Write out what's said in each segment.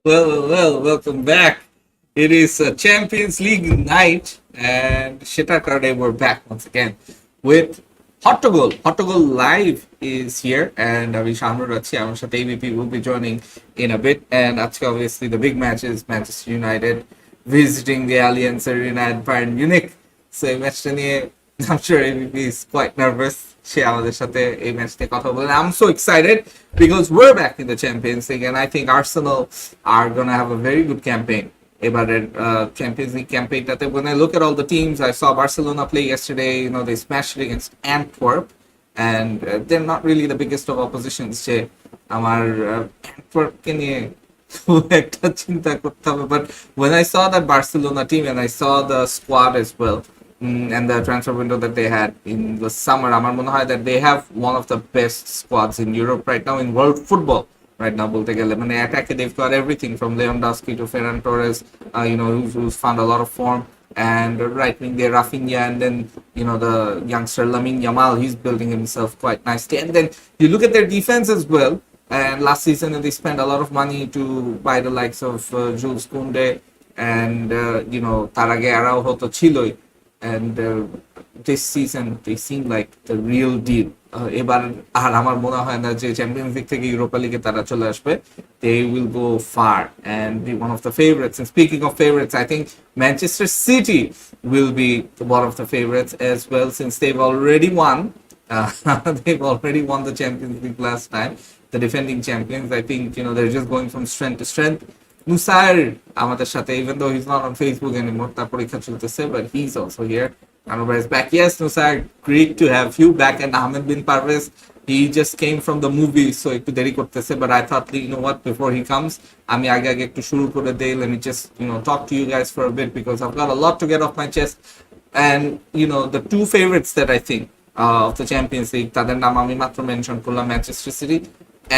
Welcome back. It is a Champions League night, and Shita Karde, we're back once again with HottoGoal. HottoGoal Live is here, and Avi Shamru Rachi, our AVP will be joining in a bit. And obviously, the big match is Manchester United visiting the Allianz Arena at Bayern Munich. So, এই ম্যাচটা নিয়ে I'm sure AVP is quite nervous. সে আমাদের সাথে এই match নিয়ে কথা বলে I'm so excited because we're back in the Champions League and I think Arsenal are gonna have a very good campaign এবারের Champions League campaignটাতে. When I look at all the teams, I saw Barcelona play yesterday. They smashed it against Antwerp, and they're not really the biggest of oppositions. যে আমার Antwerpকে নিয়ে খুব একটা চিন্তা করতে হবে. But when I saw that Barcelona team and I saw the squad as well, and the transfer window that they had in the summer, আমার মনে হয় that they have one of the best squads in Europe right now in world football right now বলতে গেলে. মানে অ্যাটাকে they've got everything from Lewandowski to Ferran Torres, who's found a lot of form, and right wing there Rafinha, and then the youngster Lamine Yamal, he's building himself quite nicely. And then you look at their defense as well, and last season they spent a lot of money to buy the likes of Jules Koundé, and তার আগে Araujo তো ছিলই, and this season they seem like the real deal. এবার আর আমার মনে হয় না যে চ্যাম্পিয়ন্স লিগ থেকে ইউরোপা লিগে তারা চলে আসবে. They will go far and be one of the favorites. And speaking of favorites, I think Manchester City will be one of the favorites as well, since they've already won. They've already won the Champions League last time. The defending champions. I think they're just going from strength to strength. Nusair আমাদের সাথে, even though he's not on Facebook anymore, তার পরীক্ষা চলতেছে, but he's also here. Anubar is back. Yes, Nusair, great to have you back. And Ahmed bin Parvez, he just came from the movie, so একটু দেরি করতেছে, but I thought, what, before he comes, আমি আগে একটু শুরু করে দেই. Let me just talk to you guys for a bit, because I've got a lot to get off my chest. And the two favorites that I think of the Champions League, তাদের নাম আমি মাত্র mention করলাম, Manchester city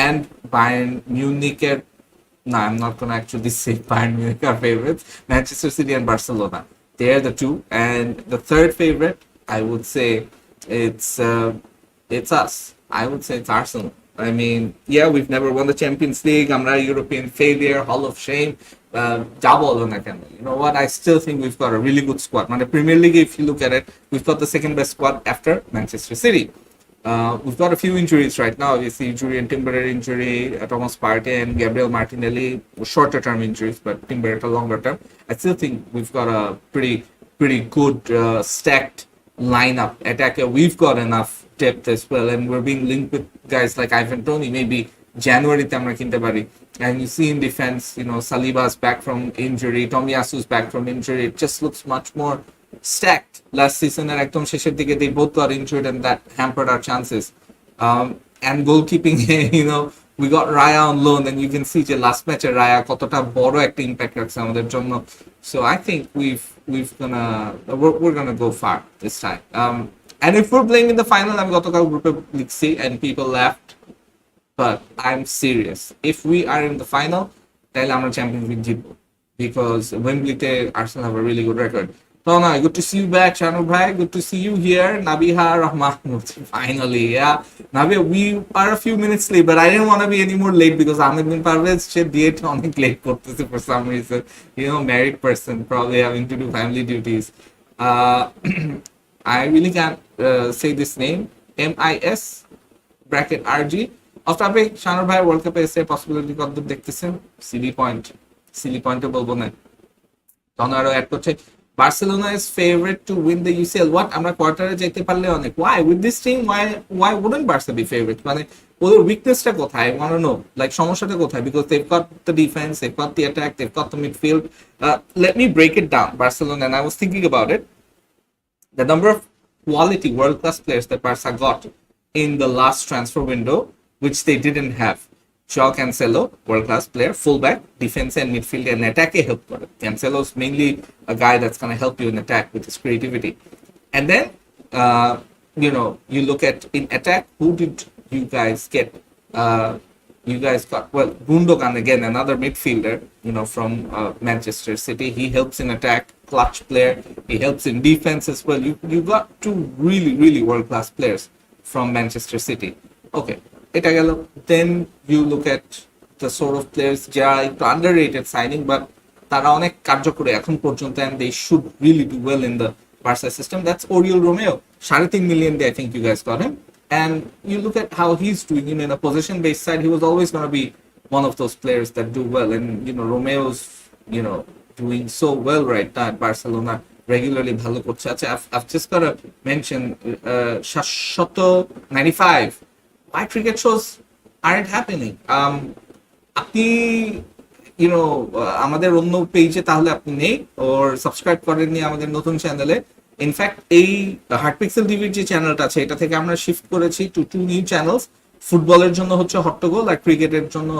and Bayern Munich. No, I'm not going to actually say Bayern Munich are favorites. Manchester City and Barcelona. They're the two. And the third favorite, I would say it's us. I would say it's Arsenal. I mean, yeah, we've never won the Champions League. I'm not a European failure, Hall of Shame. You know what? I still think we've got a really good squad. Now, the Premier League, if you look at it, we've got the second best squad after Manchester City. We've got a few injuries right now. Obviously, injury and Timber injury, Thomas Partey and Gabriel Martinelli, shorter term injuries, but Timber at a longer term. I still think we've got a pretty good stacked lineup. Attacker, we've got enough depth as well, and we're being linked with guys like Ivan Toney. Maybe January আমরা কিনতে পারি. And you see in defense, Saliba's back from injury, Tomiyasu's back from injury. It just looks much more stacked. Last season একদম শেষের দিকে they both got injured, and that hampered our chances. And goalkeeping, we got Raya on loan, and you can see যে last match Raya কতটা বড় একটা impact রাখছে আমাদের জন্য. So I think we're gonna go far this time. And if we're playing in the final, আমি গতকাল গ্রুপে লিখছি and people laughed, but I'm serious. If we are in the final, তাহলে আমরা চ্যাম্পিয়ন্স লিগ জিতবো, because Wembleyতে Arsenal have a really good record. Tona, good to see you back. Shanu Bhai, good to see you here. Nabiha Rahman, finally, yeah. Nabia, we are a few minutes late, but I didn't want to be any more late because Ahmed bin Parvez said date on late for some reason. Married person, probably having to do family duties. I really can't say this name. MIS bracket RG. Off topic, Shanu Bhai World Cup এসে possibility কতদূর দেখতেছেন? Silly point বলবো না। তখন আরো add করছে Barcelona is favorite to win the UCL. What? আমরা কোয়ার্টারে যেতে পারলে অনেক. Why? With this team, why wouldn't Barca be favorite? মানে ওদের উইকনেসটা কোথায়? I want to know. Like সমস্যাটা কোথায়? Because they've got the defense, they've got the attack, they've got the midfield. Let me break it down. Barcelona, and I was thinking about it. The number of quality world-class players that Barca got in the last transfer window, which they didn't have. Joao Cancelo, world-class player, fullback, defense and midfield and attack help. Cancelo's mainly a guy that's going to help you in attack with his creativity. And then, you look at in attack, who did you guys get? You guys got, Gundogan again, another midfielder, from Manchester City. He helps in attack, clutch player. He helps in defense as well. You got two really, really world-class players from Manchester City. Okay. Then you look at the sort of players যারা একটু underrated signing, but তারা অনেক কার্যকরী এখন পর্যন্ত, and they should really do well in the Barca system. That's Oriol Romeo. 3.5 million, I think you guys got him. And you look at how he's doing, you know, in a position-based side, he was always going to be one of those players that do well. And, you know, Romeo's, you know, doing so well right now at Barcelona, regularly ভালো করছে। আচ্ছা, I've just got to mention 95. Why cricket shows aren't happening? আপনি YONO আমাদের অন্য পেজে তাহলে আপনি নেই ওর সাবস্ক্রাইব করেননি আমাদের নতুন চ্যানেলে। ইনফ্যাক্ট এই হার্টপিক্সেল টিভির যে চ্যানেলটা আছে এটা থেকে আমরা শিফট করেছি টু টু নিউ চ্যানেলস। ফুটবলের জন্য হচ্ছে হট্টগোল আর ক্রিকেটের জন্য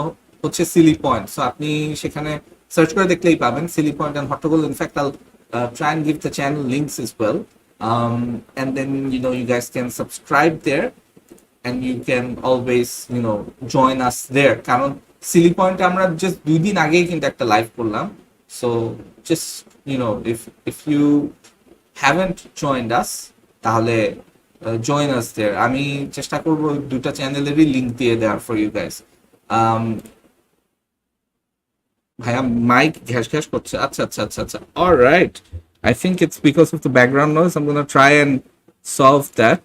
হচ্ছে সিলি পয়েন্ট। সো আপনি সেখানে সার্চ করে দেখলেই পাবেন silly point and Hottogol. In fact I'll try and give the channel links as well, and then you know you guys can subscribe there and you can always you know join us there কারণ Seely পয়েন্টে আমরা just 2 দিন আগেই কিন্তু একটা live করলাম। So just you know if you haven't joined us তাহলে join আস দেয়ার। আমি চেষ্টা করব দুটা চ্যানেলেরই লিংক দিয়ে দেওয়ার ফর ইউ গাইস। ভাইয়া মাইক ঘ্যাস ঘ্যাস করছে। আচ্ছা আচ্ছা আচ্ছা আচ্ছা, alright, I think it's because of the background noise. I'm gonna try and solve that.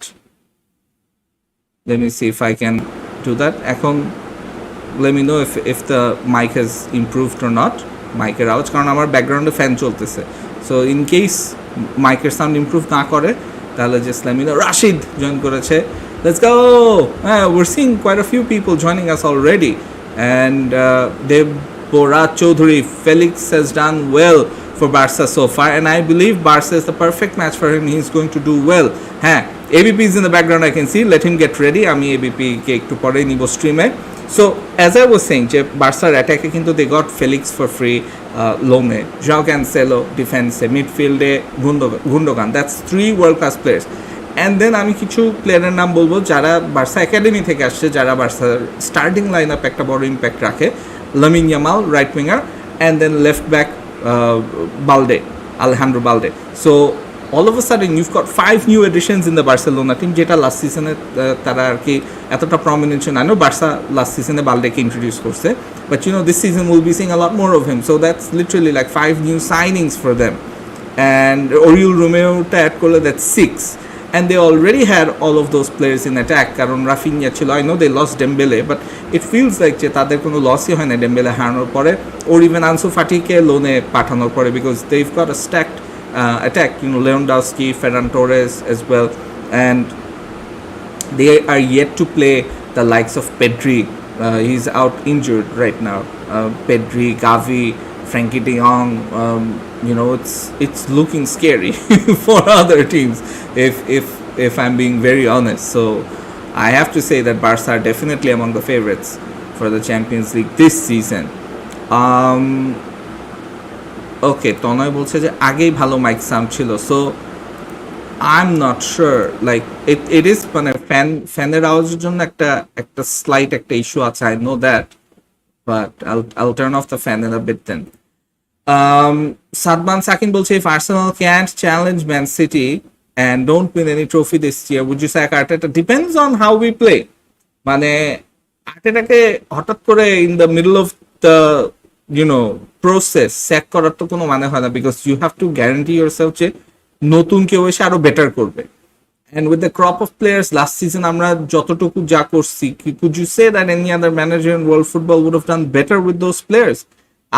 Let me see if I can do that. এখন let me know if the mic has improved or not. মাইকের আওয়াজ, কারণ আমার ব্যাকগ্রাউন্ডে fan চলতেছে। So in case মাইকের sound improve না করে তাহলে just let me know. Rashid join করেছে, let's go. We're seeing quite a few people joining us already, and Deborah Choudhury, Felix has done well for Barca so far, and I believe Barca is the perfect match for him. He's going to do well. ABP is in the background, I can see. Let him get ready. আমি ABP কে একটু পরে নিব স্ট্রিমে। So as I was saying, যে বার্সার অ্যাটাকে কিন্তু they got Felix for free, লোনে João Cancelo ডিফেন্সে, মিডফিল্ডে Gundogan. That's 3 world class players. And then আমি কিছু প্লেয়ারের নাম বলবো যারা বার্সা একাডেমি থেকে আসছে, যারা বার্সার স্টার্টিং লাইন আপ একটা বড় ইম্প্যাক্ট রাখে। Lamine Yamal right winger, and then left back Balde, Alejandro Balde. So all of a sudden you've got 5 new additions in the Barcelona team, যেটা লাস্ট সিজনে তারা আর কি এতটা প্রমিনেন্ট ছিল না। নো, বার্সা লাস্ট সিজনে বালডেকে ইন্ট্রোডিউস করছে, but you know this season will be seeing a lot more of him. So that's literally like 5 new signings for them, and Oriol রোমেওটা অ্যাড করলে that's 6, and they already had all of those players in attack কারণ Raphinha ছিল। I know they lost Dembele, but it feels like যে তাদের কোনো লসই হয় না Dembele হারানোর পরে, or even Ansu Fatiকে লোনে পাঠানোর পরে, because they've got a stacked attack, you know, Lewandowski, Ferran Torres as well, and they are yet to play the likes of Pedri. He's out injured right now. Pedri, Gavi, Frankie de Jong, you know, it's looking scary for other teams if I'm being very honest. So I have to say that Barca are definitely among the favorites for the Champions League this season. Okay, তনয় বলছে যে আগেই ভালো mic sound ছিল। So I'm not sure, like it is মানে ফ্যানের আওয়াজের জন্য একটা স্লাইট একটা ইস্যু আছে, I know that, but I'll turn off the fan in a bit then. Sadman Sakin বলছে if Arsenal can't challenge Man City and don't win any trophy this year, would you sack Arteta? Depends on how we play. মানে আর্টেটাকে হঠাৎ করে in the middle of the you know process sack করার তো কোনো মানে হয় না, because you have to guarantee yourself যে নতুন কেউ এসে আরো বেটার করবে। And with the crop of players last season আমরা যতটুকু যা করছি, could you say that any other manager in world football would have done better with those players?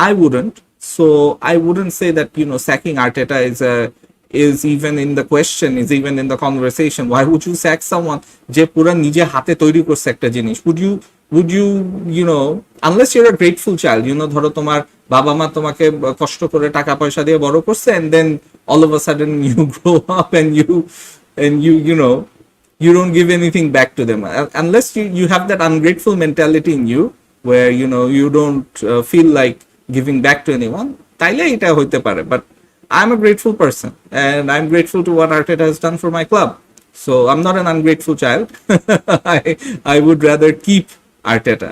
I wouldn't. So I wouldn't say that, you know, sacking Arteta is even in the question, is even in the conversation. Why would you sack someone যে পুরা নিজে হাতে তৈরি করছে একটা জিনিস? Would you you know, unless you're a grateful child, you know, ধরো তোমার বাবা মা তোমাকে কষ্ট করে টাকা পয়সা দিয়ে বড় করছে, and then all of a sudden you grow up and you know you don't give anything back to them, unless you have that ungrateful mentality in you where you know you don't feel like giving back to anyone, তাইলে এটা হইতে পারে। But I'm a grateful person and I'm grateful to what Arteta has done for my club, so I'm not an ungrateful child. I would rather keep Arteta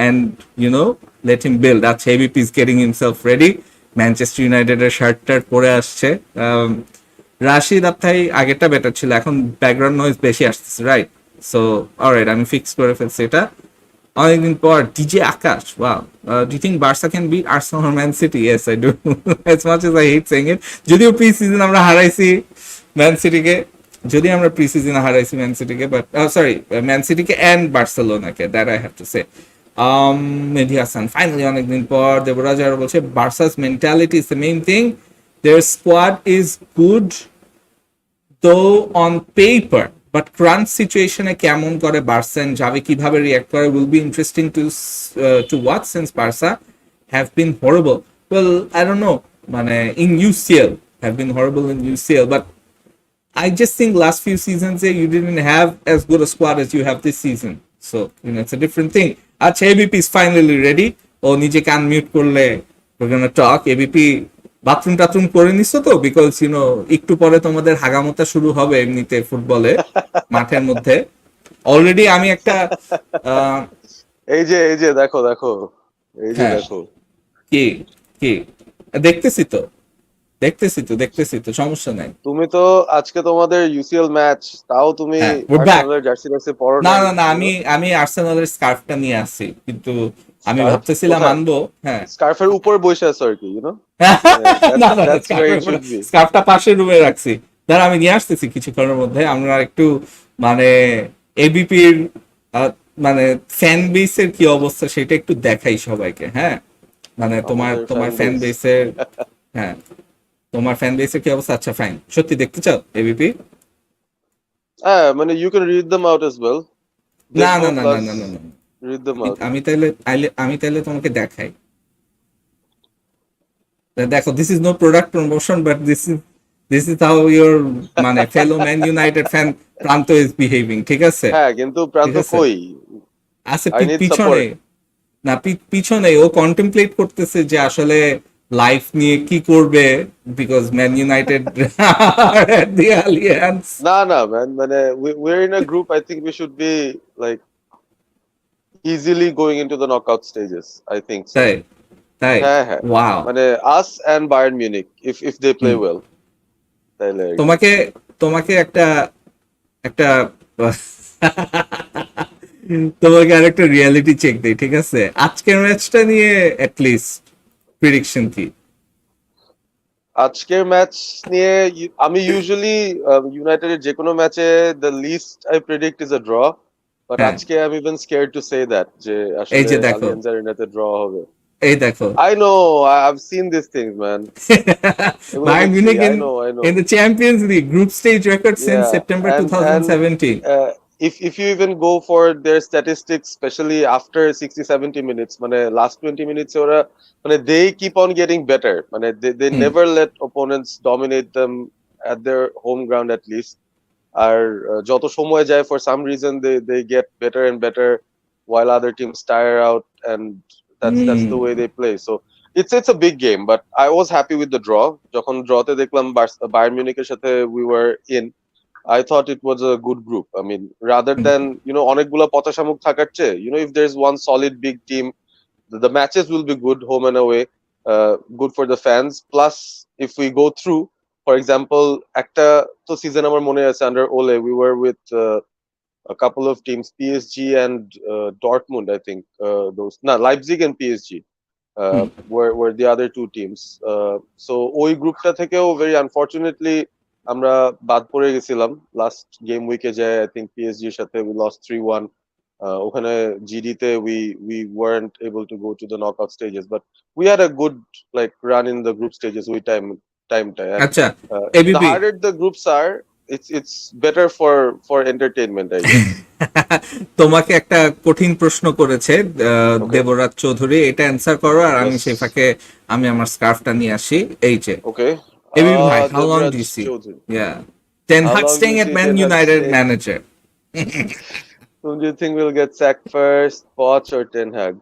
and you know let him build. That's ABP is getting himself ready. Manchester United এর শার্টটা পরে আসছে। রাশিদ আপ্তাই আগেরটা better ছিল, এখন background noise বেশি আসছে, right? So alright, আমি ফিক্স করে ফেলছি এটা। অনেকদিন পর DJ Akash, wow. Do you think Barca can beat Arsenal or Man City? Yes, I do. As much as I hate saying it. যদিও প্রি সিজন আমরা হারাইছি ম্যান সিটিকে, যদি আমরা প্রি সিজনে হারাইছি ম্যান সিটিকে, বাট সরি ম্যান সিটিকে অ্যান্ড বার্সেলোনাকে, that I have to say. Mehedi Hasan finally অনেকদিন পর। দেবরাজ আরো বলছে Barca's mentality is the main thing, their squad is good though on paper, but crunch সিচুয়েশনে কেমন করে বার্সা এন্ড যাবে কিভাবে রিঅ্যাক্ট করে will be interesting to watch since Barca have been horrible. Well, I don't know, মানে in UCL have been horrible in UCL, but I just think last few seasons you didn't have as good a squad as you have this season, so you know it's a different thing. আচ্ছা, ABP is finally ready. ও নিজে কান mute করলে we're gonna talk. ABP bathroom টাথরুম করে নিছো তো? Because YONO একটু পরে তোমাদের হাগামতা শুরু হবে এমনিতে ফুটবলে মাঠের মধ্যে। অলরেডি আমি একটা এই যে দেখো দেখো, এই যে হ্যাঁ, দেখো, কি কি দেখতেছি তো, দেখতেছি তো, সমস্যা নাই। তুমি তো আজকে তোমাদের ইউসিএল ম্যাচ, তাও তুমি হ্যাঁ, we're back. আর্সেনালের জার্সি টার্সি পরো না নাই, না না, আমি আর্সেনালের স্কার্ফটা নিয়ে আসছি, কিন্তু আমি স্কার্ফ ভাবতেছিলাম কোথায়? আনবো। হ্যাঁ, স্কার্ফের উপর বসে আছো আর কি, ইউনো, না না, that's where it should be. স্কার্ফটা পাশের রুমে রাখছি, দাঁড়া আমি নিয়ে আসতেছি কিছুক্ষণের মধ্যে। আমরা একটু মানে এবিপির মানে ফ্যান বেসের কি অবস্থা সেটা একটু দেখাই সবাইকে। হ্যাঁ, মানে তোমার আমাদের তোমার ফ্যান ফ্যান বেস, বেসের, হ্যাঁ তোমার ফ্যান বেসের কি অবস্থা? আচ্ছা ফাইন, সত্যি দেখতে চাও এবিপি? হ্যাঁ মানে you can read them out as well, না দেখবো না না না প্লাস না না না, রিড দেম আউট। আমি তাইলে তোমাকে দেখাই। দেখো, this is no product promotion, but this is how your মানে fellow Man United fan Pranto is behaving, ঠিক আছে? হ্যাঁ কিন্তু ঠিক প্রান্ত আছে, কই, আছে আই নিড পিছনে, সাপোর্ট। না পিছনে ও কন্টেমপ্লেট করতেছে যে আসলে লাইফ নিয়ে কি করবে, because man United the alliance. না না ম্যান, মানে we're in a group, I think we should be like easily going into the knockout stages, I think so. তাই তাই, হ্যাঁ হ্যাঁ, ওয়াও। মানে us and Bayern Munich if they play well, তাহলে আর কি। তোমাকে তোমাকে একটা একটা তোমাকে আরেকটা রিয়ালিটি চেক দেই, ঠিক আছে? আজকের ম্যাচটা নিয়ে অ্যাটলিস্ট প্রেডিকশন কি? আজকের ম্যাচ নিয়ে আমি ইউজুয়ালি ইউনাইটেডের যে কোনো ম্যাচে the least I predict is a draw, but হ্যাঁ, আজকে I am even scared to say that যে এই আসলে যে দেখো, আলিয়াঞ্জ আরেনাতে ড্র হবে। এই দেখো, I know, I've seen these things, man. এগুলো Bayern দেখছি, Munich I know, I know. in the Champions League group stage record since Yeah, September and 2017. if you even go for their statistics, especially after 60-70 minutes, মানে last 20 minutes ওরা মানে they keep on getting better. মানে they hmm, never let opponents dominate them at their home ground at least. আর যত সময় যায়, for some reason they get better and better while other teams tire out, and that's hmm, the way they play. So it's a big game, but I was happy with the draw. যখন ড্রতে দেখলাম Bayern মিউনিখের সাথে we were in, I thought it was a good group. I mean, rather hmm, than, অনেকগুলা পথশামুখ থাকার চেয়ে, if there's one solid big team, the matches will be good home and away, good for the fans. Plus, if we go through, for example, একটা তো season আমার মনে আছে under Ole, we were with a couple of teams, PSG and Dortmund, I think. Leipzig and PSG hmm. were the other two teams. So ওই গ্রুপটা থেকেও very unfortunately আমরা বাদ পড়ে গেছিলাম লাস্ট গেম উইকে যায়, আই থিংক পিএসজি এর সাথে we lost 3-1. ওখানে জিডিতে we weren't able to go to the knockout stages, but we had a good like run in the group stages ওই timeটায়. And আচ্ছা, the ABP harder the groups are, it's better for entertainment, I guess. তোমাকে একটা কঠিন প্রশ্ন করেছে Okay. Debraj Chowdhury, এটা answer করো আর আমি Yes. সেই ফাঁকে আমি আমার স্কার্ফটা নিয়ে আসি। এই যে Okay. এবিপি ভাই, how long Devraj do you see? Chaudhary. Yeah, ten How Hag long do staying you at see man Ten Hag United staying? Manager. Whom do you think will get sacked first, Poch or Ten Hag?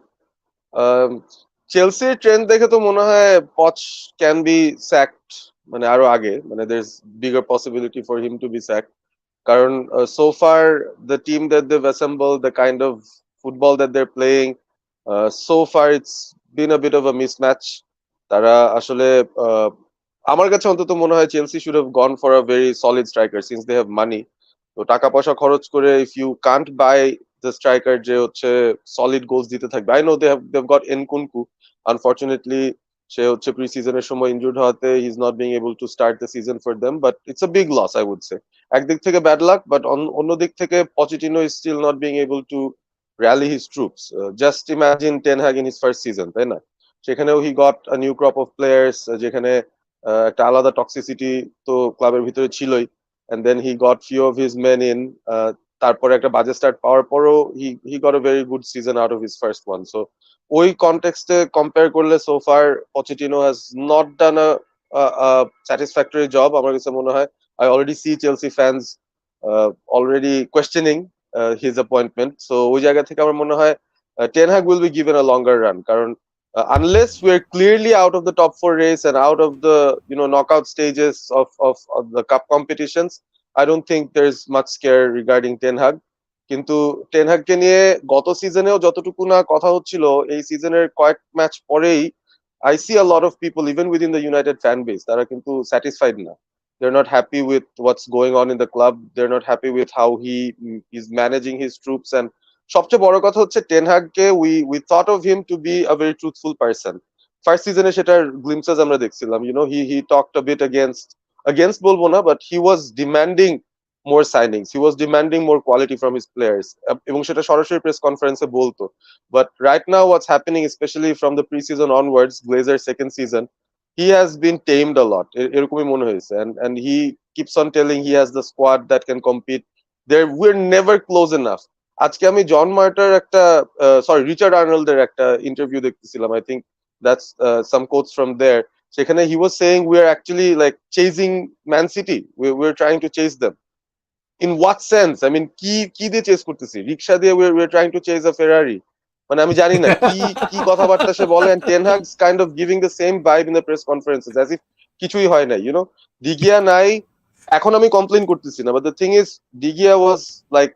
চেলসির trend দেখে তো মনে হয় পচ can be স্যাকড, মানে আরো আগে, মানে there's bigger possibility for him to be sacked. কারণ so far the team that they've assembled, the kind of football that they're playing, so far it's been a bit of a mismatch. তারা আসলে আমার কাছে অন্তত মনে হয় Chelsea should have gone for a very solid striker since they have money. তো টাকা পয়সা খরচ করে if you can't buy the striker যে হচ্ছে solid goals দিতে থাকবে. I know they've got Nkunku. Unfortunately, সে হচ্ছে প্রি সিজনের সময় ইনজুর্ড হওয়াতে he is not being able to start the season for them, but it's a big loss I would say. একদিক থেকে ব্যাড লাক, বাট অন্য দিক থেকে Pochettino is still not being able to rally his troops. Just imagine Ten Hag in his first season, তাই না? সেখানেও he got a new crop of players, যেখানে একটা আলাদা টক্সিসিটি তো ক্লাবের ভিতরে ছিলই, and then he got few of his men in. তারপরে একটা বাজে স্টার্ট পাওয়ার পরও he got a very good season out of his first one. So ওই কনটেক্সটে কম্পেয়ার করলে so far Pochettino has not done a satisfactory job আমার কাছে মনে হয়। I already see Chelsea fans already questioning his appointment. So ওই জায়গা থেকে আমার মনে হয় Ten Hag will be given a longer run, কারণ unless we're clearly out of the top four race and out of the knockout stages of the cup competitions, I don't think there's much scare regarding Ten Hag. কিন্তু ten হাগকে নিয়ে গত সিজনেও যতটুকু না কথা হচ্ছিল, এই সিজনের কয়েক ম্যাচ পরেই I C a lot of people even within the United fan base, তারা কিন্তু স্যাটিসফাইড না। They're not happy with what's going on in the club. They're not happy with how he is managing his troops. And সবচেয়ে বড় কথা হচ্ছে ten হাগকে we thought of him to be a very truthful person. First সিজনে সেটার glimpses আমরা দেখছিলাম। He talked a bit against বলবো না, but he was demanding more signings. He was demanding more quality from his players. এবং সেটা সরাসরি press কনফারেন্সে বলতো। But right now what's happening, especially from the preseason onwards, Glazer's second season, he has been tamed a lot. এরকমই মনে হয়েছে। And he keeps on telling he has the squad that can compete. We're never close enough. আজকে আমি জন martyr একটা Richard আর্নল্ডের একটা interview দেখতেছিলাম। I think that's some quotes from there. সেখানে he was saying we are actually like chasing Man City, we are trying to chase them. In what sense? I mean কি দিয়ে chase করতেছি? Rickshaw দিয়ে we are trying to chase a Ferrari? মানে আমি জানি না কি কি কথাবার্তা সে বলে। And Ten Hag's kind of giving the same vibe in the press conferences as if কিছুই হয় নাই। ডিগিয়া নাই, এখন আমি কমপ্লেন করতেছি না, but the thing is De Gea লাইক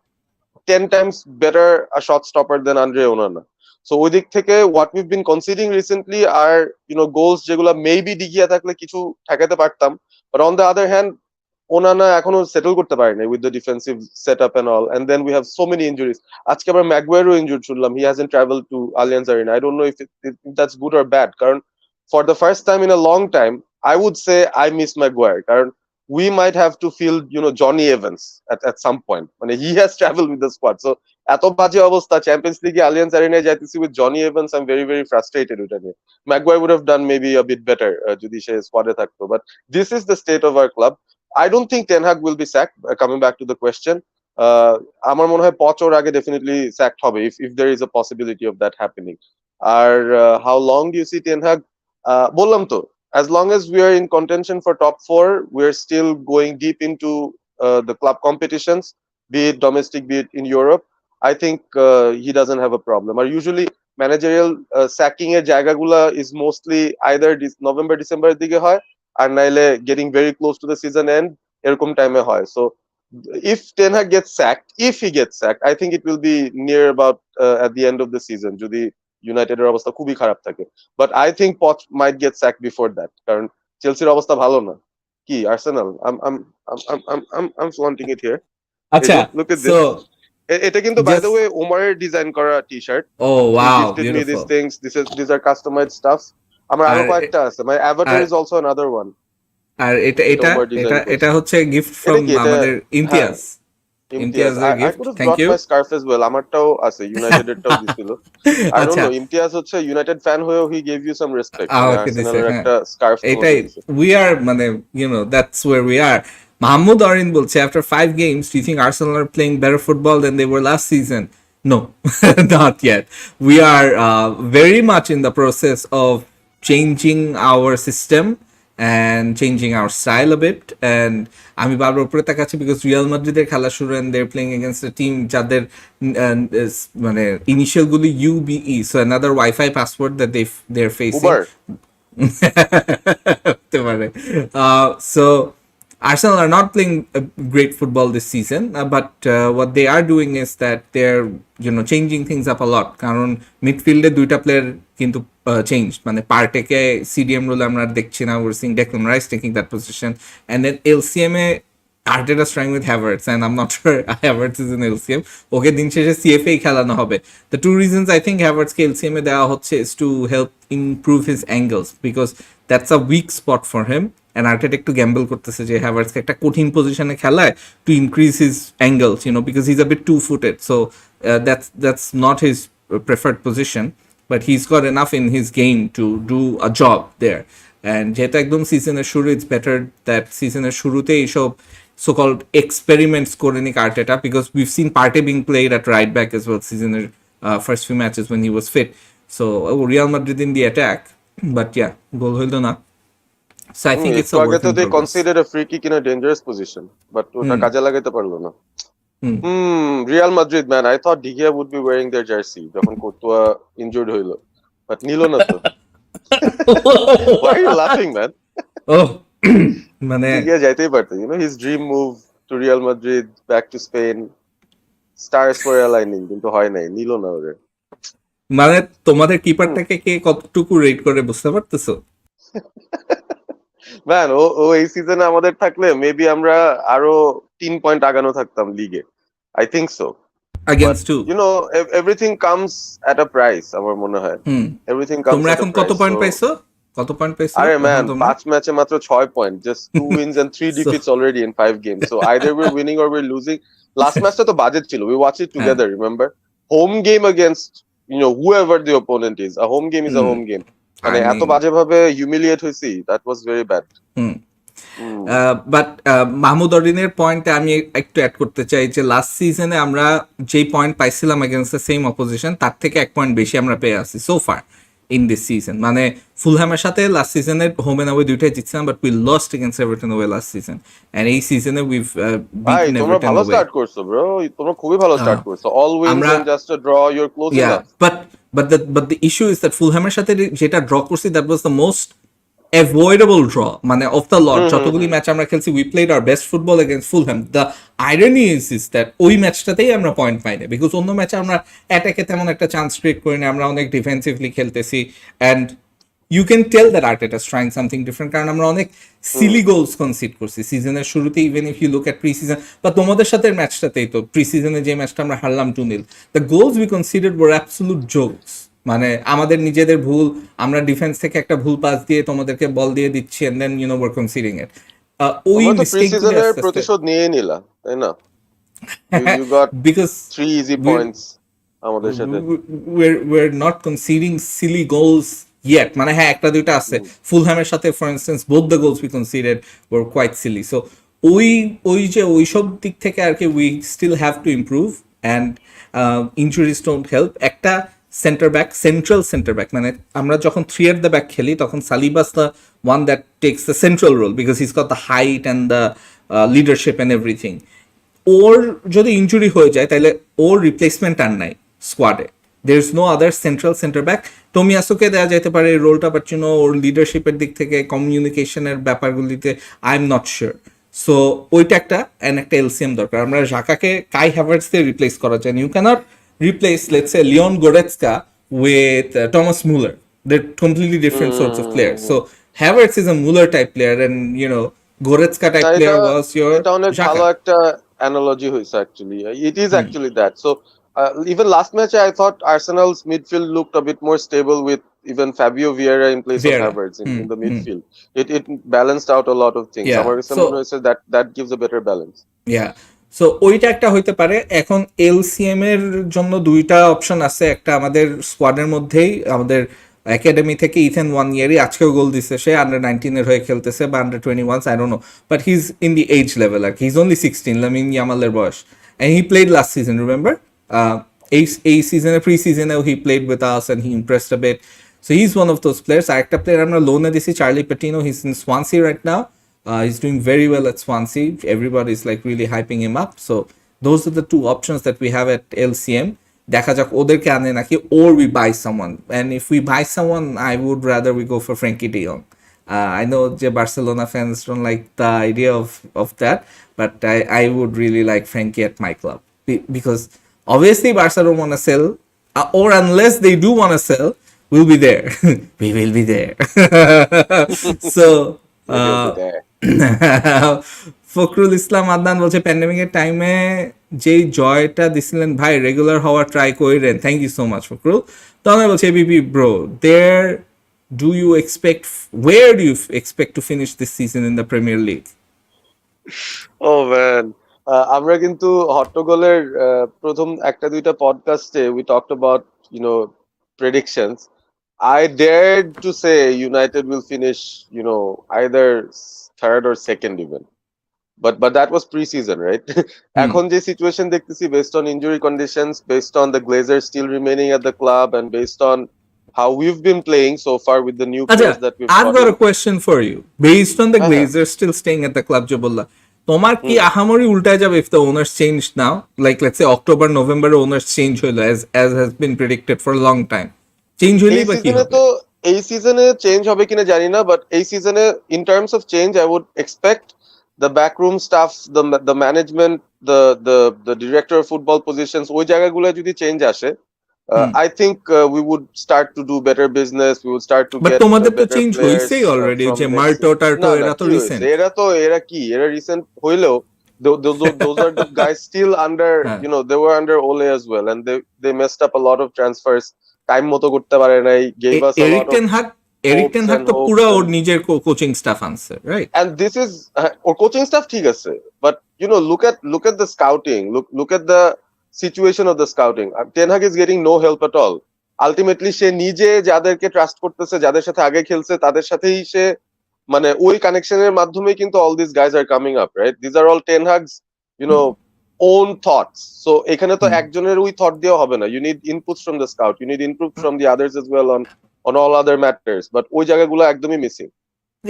10 times better a shot stopper than Andre Onana. So ওই দিক থেকে what we've been conceding recently are goals যেগুলো maybe ডিগিয়া থাকলে কিছু ঠেকাতে পারতাম, but on the other hand Onana এখনো সেটেল করতে পারেনি with the defensive setup and all, and then we have so many injuries. আজকে আবার ম্যাগুয়ারও ইনজুর্ড শুনলাম, he hasn't traveled to Allianz Arena. I don't know if that's good or bad, কারণ for the first time in a long time I would say I miss Maguire, কারণ we might have to feel Johnny Evans at some point. মানে he has traveled with the squad. So এত বাজে অবস্থা, champions লিগে alliance অ্যারেনায় যাইতেছি with Johnny Evans. I'm very very frustrated ওটা নিয়ে। Maguire would have done maybe a bit better যদি সে স্কোয়াডে থাকতো, but this is the state of our club. I don't think Ten Hag will be sacked. Coming back to the question, আমার মনে হয় পচ ওর আগে definitely sacked হবে if there is a possibility of that happening. R how long do you see Ten Hag? বললাম তো, as long as we are in contention for top four, we're still going deep into the club competitions, be it domestic, be it in Europe. I think he doesn't have a problem. Or usually managerial sacking এর জায়গাগুলা is mostly either November December এর দিকে হয়, আর নাইলে getting very close to the season end এরকম টাইমে হয়। So if Ten Hag gets sacked, if he gets sacked, I think it will be near about at the end of the season যদি ইউনাইটেডের অবস্থা খুবই খারাপ থাকে। But I think Poch might get sack before that, কারণ চেলসির অবস্থা ভালো না। কি আর্সেনাল? Um ফ্লন্টিং it here. এই আচ্ছা, যে লুক এট সো দিস। এটা কিন্তু বাই দ্য জাস্ট ওয়ে ওমারের ডিজাইন করা T shirt. Oh he wow gifted me this beautiful. Things, this are customized stuff. আমার আরো আর কয়েকটা আছে, মাই অ্যাভাটার আর ইজ অলসো অ্যানাদার ওয়ান। আর এটা এটা এটা ওমার এটা ডিজাইন এটা করছে। হচ্ছে গিফট এটা ফ্রম কি? এটা আমাদের হ্যাঁ, ইমতিয়াজ। ইমতিয়াজ। ইমতিয়াজের I gift, could have thank brought you. my scarf as well. আমারটাও আছে, ইউনাইটেডেরটাও দিছিল। I don't আচ্ছা, know, ইমতিয়াজ হচ্ছে ইউনাইটেড ফ্যান হয়েও he gave you some respect. মানে আমাকে দিছে, আর্সেনালের হ্যাঁ। একটা স্কার্ফ তোমাকে এটাই দিছে। উই আর, মানে that's where we are. Mahmud Orin বলছে, after 5 games do you think Arsenal are playing better football than they were last season? No, not yet. We are very much in the process of changing our system and changing our style a bit. And আমি বারবার উপরে তাকাচ্ছি because Real মাদ্রিদের খেলা শুরু and they're playing against a team যাদের মানে initial গুলি UBE, so another Wi-Fi password that they're facing. Uber. হতে পারে। So Arsenal are not playing great football this season, but what they are doing is that they're changing things up a lot. কারণ মিডফিল্ডে দুইটা player কিন্তু change, মানে পার্টেকে CDM রোলে আমরা দেখছি না, we're seeing Declan Rice taking that position, and then LCM A Arteta's trying with Havertz, and I'm not sure Havertz is in LCM. ওকে দিন শেষে CFA খেলানো হবে. The two reasons I think Havertzকে LCM এ দেওয়া হচ্ছে is to help improve his angles, because that's a weak spot for him. And Arteta একটু gamble করতেছে যে হ্যাভার্টসকে একটা কঠিন পজিশনে খেলায় to increase his angles, because he's a bit two-footed. So that's not his preferred position, but he's got enough in his game to do a job there. And যেহেতু একদম সিজনের শুরু, it's better that সিজনের শুরুতে এইসব so-called experiments করে নিক Arteta, because we've seen Partey being played at right back as well season's first few matches when he was fit. So Real Madrid in the attack, but yeah, goal হইল না. So I think it's a work in they progress. considered a free kick in a dangerous position, but ওটা কাজে লাগাইতে পারলো না. Real Madrid, man, I thought De Gea would be wearing their jersey যখন কোর্তুয়া injured হইলো, but নিল না তো. Why are you laughing, man? Oh, মানে De Gea যাইতেই পারতো, his dream move to Real Madrid, back to Spain, stars for aligning, কিন্তু হয় নাই, নিল না ওরে. মানে তোমাদের কিপারটাকে কে কতটুকু রেট করে বুঝতে পারতেছো? ম্যান ও এই সিজনে আমাদের থাকলে মেবি আমরা আরো 3 পয়েন্ট আগানো থাকতাম লিগে. I think so. Against two. Everything comes at a price, আমার মনে হয়. Everything comes. তোমরা এখন কত পয়েন্ট পাইছো? আরে ম্যান 5 ম্যাচে মাত্র 6 point, just 2 wins and 3 defeats already in 5 games. So either we're winning or we're losing. Last ম্যাচটা তো বাজেট ছিল. We watched it together, remember? Home game against whoever the opponent is. A home game is a home game. মানে এত বাজে ভাবে humiliate হইছি, that was very bad. But Mahmud অরিনের পয়েন্টে আমি একটু অ্যাড করতে চাই যে লাস্ট সিজনে আমরা যেই পয়েন্ট পাইছিলাম এগেনস্ট দ্য সেম অপোজিশন, তার থেকে 1 পয়েন্ট বেশি আমরা পেয়ে আসি so far in this season. মানে ফুলহ্যামের সাথে লাস্ট সিজনের হোম এন্ড অ্যাওয়ে দুইটাই জিতছিলাম, but we lost against Everton away last season, and এই সিজনে উইভ বিটেন এভারটন অ্যাওয়ে. ভালো স্টার্ট করছো ব্রো, তোমরা খুবই ভালো স্টার্ট করছো. All wins and just a draw, you are close enough. But the issue is that ফুলহ্যামের সাথে যেটা ড্র করছি, that was the most avoidable draw, মানে of the lot. যতগুলি ম্যাচ আমরা খেলছি, we played our best football against Fulham. The irony is that ওই ম্যাচটাতেই আমরা পয়েন্ট পাই না, বিকজ অন্য ম্যাচে আমরা অ্যাটাকে তেমন একটা চান্স ক্রিয়েট করি না, আমরা অনেক ডিফেন্সিভলি খেলতেছি. And you can tell that Arteta is trying something different, কারণ আমরা অনেক সিলি গোলস কনসিড করছি সিজনের শুরুতে, even if you look at pre season বা তোমাদের সাথে ম্যাচটাতেই তো প্রি সিজনে যে ম্যাচটা আমরা হারলাম 2-0, the goals we conceded were absolute jokes. মানে আমাদের নিজেদের ভুল, আমরা ডিফেন্স থেকে একটা ভুল পাস দিয়ে তোমাদেরকে বল দিয়ে দিচ্ছি, and then we're conceding it. ওই মিস্টেকগুলো প্রতিশোধ নিয়ে নিলা, তাই না? You got because 3 easy points আমাদের সাথে. We're not conceding silly goals yet. মানে হ্যাঁ, একটা দুইটা আছে. ফুলহ্যামের সাথে for instance both the goals we conceded were quite silly. So ওই সব দিক থেকে আর কি we still have to improve, and injuries don't help. একটা central center back, মানে আমরা যখন 3 at the back খেলি তখন Saliba's the one that takes the central role, because he's got the height and the leadership and everything. ওর যদি injury হয়ে যায় তাহলে ওর রিপ্লেসমেন্ট আর নাই স্কোয়াডে. There is no other central back. টমিয়াসুকে দেওয়া যেতে পারে এই রোলটা, বাট ওর লিডারশিপের দিক থেকে, কমিউনিকেশনের ব্যাপারগুলিতে I am not sure. So ওইটা একটা এলসিএম দরকার. আমরা জাকাকে কাই হ্যাভার্টস দিয়ে রিপ্লেস করা যায়, you can't replace, let's say, Leon Goretzka with Thomas Muller. They're completely different sorts of players. So Havertz is a Muller type player, and Goretzka type player was your Xhaka. ভালো একটা analogy হইছে actually. It is actually that. So even last match I thought Arsenal's midfield looked a bit more stable with even Fabio Vieira in place of Havertz in the midfield. It balanced out a lot of things. That gives a better balance. Yeah. So ওইটা একটা হইতে পারে. এখন LCM এর জন্য দুইটা option আছে. একটা আমাদের স্কোয়াডের মধ্যেই, আমাদের একাডেমি থেকে ইথেন ওয়ানিয়েরি আজকেও গোল দিচ্ছে, সে আন্ডার-19 এর হয়ে খেলতেছে বা আন্ডার-21, I don't know, but he is in the age level, আর হি ইজ অনলি 16, লামিন ইয়ামালের বয়স, and he played last season, remember এই সিজনে, প্রি সিজনেও he played with us and he impressed a bit. So he is one of those players. আরেকটা player আমরা লোনে দিছি, Charlie Patino, he is in Swansea right now. He's doing very well at Swansea. Everybody is like really hyping him up. So those are the two options that we have at LCM. দেখা যাক ওদেরকে আনে নাকি, or we buy someone. And if we buy someone, I would rather we go for Frankie de Jong. I know the Barcelona fans don't like the idea of that, but I would really like Frankie at my club. Because obviously Barca don't want to sell, or unless they do want to sell, we'll be there. We will be there. So Fakhrul Islam Adnan বলছে প্যান্ডেমিকের টাইমে যেই জয়টা দিছিলেন ভাই regular হওয়ার try করেন। Thank you so much Fakhrul. তখন বলছে ABP bro there do you expect where do you expect to finish this season in the premier League? Oh man, আমরা কিন্তু হট্টগোলের প্রথম একটা দুইটা পডকাস্টে we talked about predictions. I dared to say United will finish, either third or second even. But that was pre-season, right? এখন যে situation দেখতেছি based on injury conditions, based on the Glazers still remaining at the club, and based on how we've been playing so far with the new players that we've I've got a question for you. Based on the হ্যাঁ, হ্যাঁ। Glazers still staying at the club, যে বললা, তোমার কি আহামরি উল্টায় যাবে if the owners change now? Like let's say October, November owners change হইলো as has been predicted for a long time. Change এই হইলেই বা কি সিজনে হবে? তো এই সিজনে চেঞ্জ হবে কিনা জানি না, বাট এই সিজনে in terms of change I would expect the backroom staff, the management, the director of football positions, ওই জায়গাগুলো যদি চেঞ্জ আসে, I think we would start to do better business. We would start to But get তোমাদের তো better change players হইছেই already, from যে next মার্টো season. টার্টো না না, এরা তো কি হয়েছে? রিসেন্ট। এরা রিসেন্ট হইলেও those are the guys still under, হ্যাঁ, they were under Ole as well, and they messed up a lot of transfers. Time মতো করতে পারে নাই, gave us a Erik lot of Ten Hag hopes and তো পুরো hopes ওর and নিজের coaching staff আনছে, right? and this is or coaching staff ঠিক আছে, but look at the scouting, look at the situation of the scouting. Ten Hag is getting no help at all. Ultimately সে নিজে যাদেরকে trust করতেছে, যাদের সাথে আগে খেলছে, তাদের সাথেই সে মানে ওই কানেকশনের মাধ্যমে কিন্তু all these guys are coming up, right? These are all Ten Hag's own thoughts. So এখানে তো একজনের ওই thought দিয়েও হবে না. You need inputs from the scout, you need input from the others as well on all other matters, but ওই জায়গাগুলো একদমই মিসিং।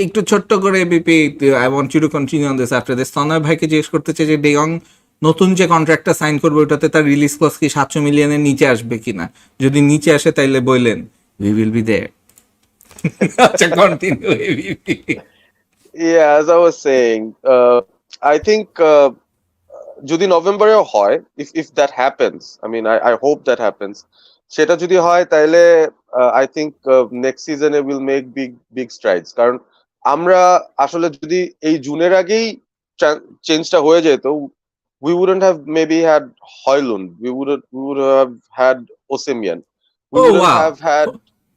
একটু ছোট্ট করে BP, I want you to continue on this after this. Tanoy ভাইকে জিজ্ঞেস করতে চাই যে ডেয়ং নতুন যে কন্ট্রাক্টটা সাইন করবে ওটাতে তার রিলিজ ক্লজ কি 700 মিলিয়নের নিচে আসবে কিনা? যদি নিচে আসে তাইলে বললেন উই উইল বি দেয়ার। আচ্ছা, continue BP. Yeah, as I was saying, I think যদি নভেম্বরে হয়, if that happens, I mean, I hope that happens. সেটা যদি হয় তাহলে I think next season it will make big strides. কারণ আমরা আসলে যদি এই জুনের আগেই চেঞ্জটা হয়ে যেত, we wouldn't have maybe had Højlund, we would have had Osimhen, we ও wouldn't ওয়াও, have had,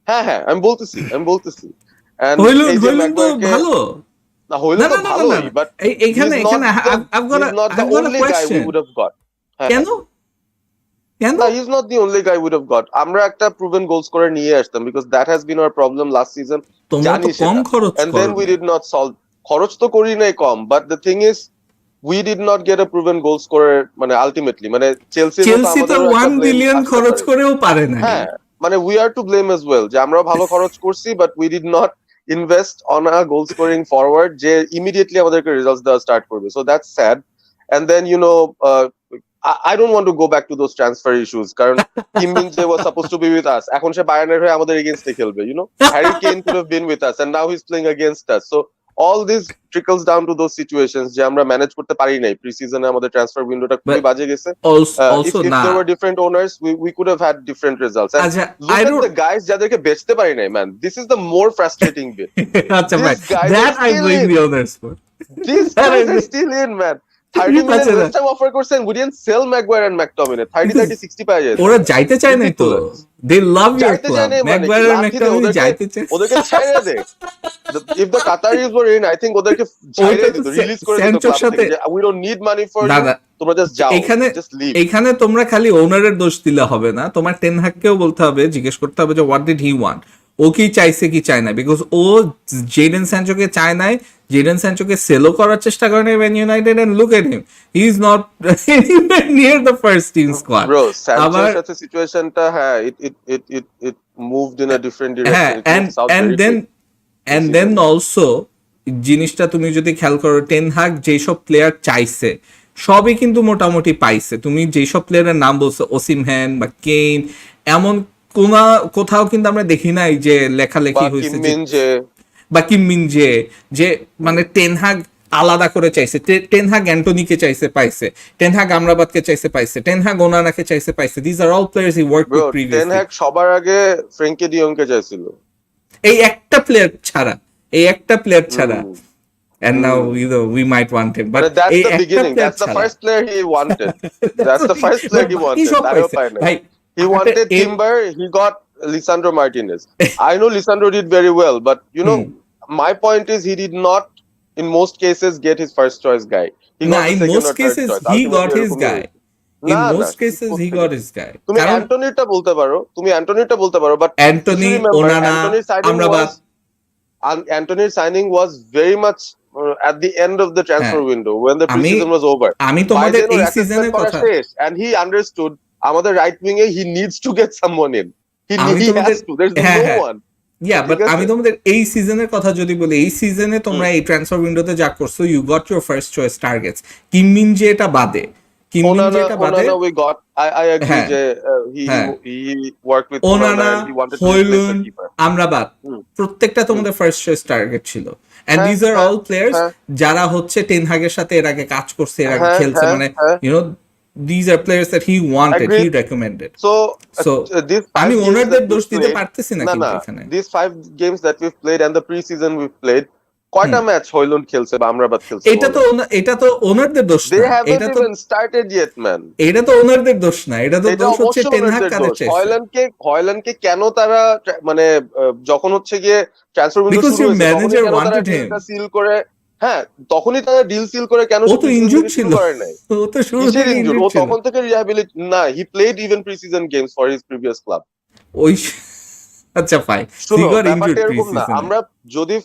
হ্যাঁ আমি বলতেছি and হইলুন এই যে হইলুন তো ম্যাকগুয়ারকে, ভালো। না না হইলে না তো না না ভালোই, না, but এইখানে he's not এখানে the I've got he's not the a only guy we question. would have got. হ্যাঁ, কেন হ্যাঁ। কেন? No, he's not the only guy we would have got. আমরা একটা proven goal scorer নিয়ে আসতাম, because that has been our problem last season. তোমরা তো জানি কম সেটা, খরচ and করো then we না। did not solve. খরচ তো করি নাই কম, but the thing is we did not get a proven goal scorer, মানে ultimately, মানে চেলসির মতো চেলসি তো আমাদেরও একটা 1 blame বিলিয়ন আসতে খরচ পারে। করেও পারে নাই। হ্যাঁ, মানে we are to blame as well, যে আমরাও ভালো খরচ করছি, but we did not invest on a goal scoring forward যে immediately আমাদেরকে results দেওয়া start করবে, so that's sad. And then I don't want to go back to those transfer issues, কারণ Kim Min-jae was supposed to be with us, এখন সে বায়ার্নের হয়ে আমাদের এগেইনস্টে খেলবে, Harry Kane could have been with us and now he's playing against us. So all this trickles down to those situations যে আমরা manage করতে পারি নাই প্রি-সিজনে, আমাদের ট্রান্সফার উইন্ডোটা খুবই But বাজে গেছে। also If না, there were different owners, we could have had different results. And আচ্ছা look I at don't the guys যাদেরকে বেচতে পারি নাই, man. This is the more frustrating bit. আচ্ছা ভাই, These guys are that I still blame in. the owners for. These That I guys are blame- still in, man. 30 million আচ্ছা, West Ham offer করছেন, we didn't sell Maguire and McTominay. 60 পাওয়া যায়। ওরা যাইতে চায় নাই তো, Ridiculous. they love your যাইতে club, চায় নাই মানে কি? ম্যাকগুয়ার আর লাথি দে, ম্যাকটমিনি যাইতে চায়। ওদেরকে ছাইড়া দে। If the Qataris were in, I think ওদেরকে ওইটা ছাইড়াই তো দিত, রিলিজ করে দিত স্যানচোর ক্লাব সাথে। থেকে, যে we don't need money for you, দাদা তোমরা জাস্ট যাও, এখানে just leave. এখানে তোমরা খালি ওনারের দোষ দিলে হবে না, তোমার টেন হাগকেও বলতে হবে, জিজ্ঞেস করতে হবে যে হোয়াট ডিড হি ওয়ান্ট, ও কি চাইছে কি চায় না, বিকজ ও জেডেন স্যানচোকে চায় নাই, জেডেন স্যানচোকে সেলও করার চেষ্টা করে নাই Man United, and look at him, he is not anywhere near the first team squad. Bro, Sancho's আবার সাথে সিচুয়েশনটা, হ্যাঁ, it moved in a different হ্যাঁ, direction. It moved south and very then quick. and then also জিনিসটা তুমি যদি খেয়াল করো, টেন হাগ যেসব প্লেয়ার চাইছে সবই কিন্তু মোটামুটি পাইছে। তুমি যেসব প্লেয়ারের নাম বলছো, ওসিমহ্যান বা কেইন, এমন কোথাও কিন্তু আমরা দেখি নাই যে লেখালেখি বা হয়েছে কিম মিন-জে, বা কিম মিন-জে, যে মানে টেন হাগ আলাদা করে চাইছে, টেন হাগ অ্যান্টনিকে চাইছে পাইছে, টেন হাগ আমরাবাদকে চাইছে পাইছে, টেন হাগ ওনানাকে চাইছে পাইছে। These are all players he work with bro, Ten previously. Hag সবার আগে ফ্রেঙ্কি ডিয়ংকে চাইছিল। এই একটা প্লেয়ার ছাড়া, এই একটা প্লেয়ার ছাড়া and now we might want him, but that's এই the একটা beginning, প্লেয়ার that's the ছাড়া first player he wanted. That's the first but player he বাকি wanted, সব তারেও পাইছে পায় নাই। ভাই। He wanted Timber, he got Lisandro Martinez. I know Lisandro did very well, but my point is he did not in most cases get his first choice guy. He না, got the in second most or third cases choice. he got Ultimately his এরকমই guy. হয়েছে। In না না, most cases he কোত্থেকে? got his guy. তুমি কারণ অ্যান্টনিটা বলতে পারো, but if you Antony, remember, Onana, Amrabat, Anthony's signing was very much at the end of the হ্যাঁ, transfer window when the আমি preseason was over. আমি By তোমাদের then, ওর এই assessment সিজনের করা কথা শেষ, and he understood আমাদের right wing A he needs to get someone in. আমি He তোমাদের has to. There's হ্যাঁ no হ্যাঁ one. বাট ঠিক আমি আছে? তোমাদের এই সিজনের কথা যদি বলি, এই সিজনে হুম। তোমরা এই ট্রান্সফার উইন্ডোতে যা করছো, you got your first choice targets. Kim Min যে এটা বাদে, কিমমিন যে এটা বাদে, Onana we got. I agree হ্যাঁ যে হ্যাঁ, he worked with Onana Onana, and he wanted to replace the হইলুন, keeper. আমরাবাদ, হুম, প্রত্যেকটা হুম। তোমাদের ফার্স্ট চয়েস টার্গেট ছিল। এন্ড হ্যাঁ দিজ আর হ্যাঁ অল প্লেয়ার্স হ্যাঁ যারা হচ্ছে টেন হাগের সাথে এর আগে কাজ করছে, এর আগে হ্যাঁ খেলছে, হ্যাঁ মানে হ্যাঁ you know these are players that he wanted, he agreed. Recommended. So so these আমি 5 games ওনারদের that দোষ we've দিতে played, পারতেছি না না কিন্তু না, এখানে। these 5 games that we've played and the preseason we've played, হুম, কয়টা ম্যাচ হইলুন্ড খেলছে বা আমরাবাদ খেলছে এটা তো বলেন? এটা তো ওনারদের দোষ They না, haven't এটা তো even started yet, man. এটা তো ওনারদের দোষ না, এটা তো এটা দোষ হচ্ছে অবশ্য টেন হাগ ওনাদের কাদের দোষ। চাইছে। হয়ল্যান্ডকে কেন তারা মানে যখন হচ্ছে গিয়ে ট্রান্সফার উইন্ডো বিকজ শুরু ইউর হয়েছে তখনই ম্যানেজার কেন তারা ওয়ান্টেড হিম। ডিলটা সিল করে, হ্যাঁ তখনই তারা ডিল সিল করে কেন ও সে তো প্রিসিজন ইনজুর্ড থেকে শুরু ছিল, করে নাই? ও তো শুরু কিসের থেকে ইনজুর? ইনজুর্ড ও ছিল। তখন থেকে রিহ্যাবিলিট না, he played even precision games for his previous club. ওই আচ্ছা ফাইন, সি শোনো গট ব্যাপারটা ইনজুর্ড প্রি এরকম না, সিজনে। আমরা যদি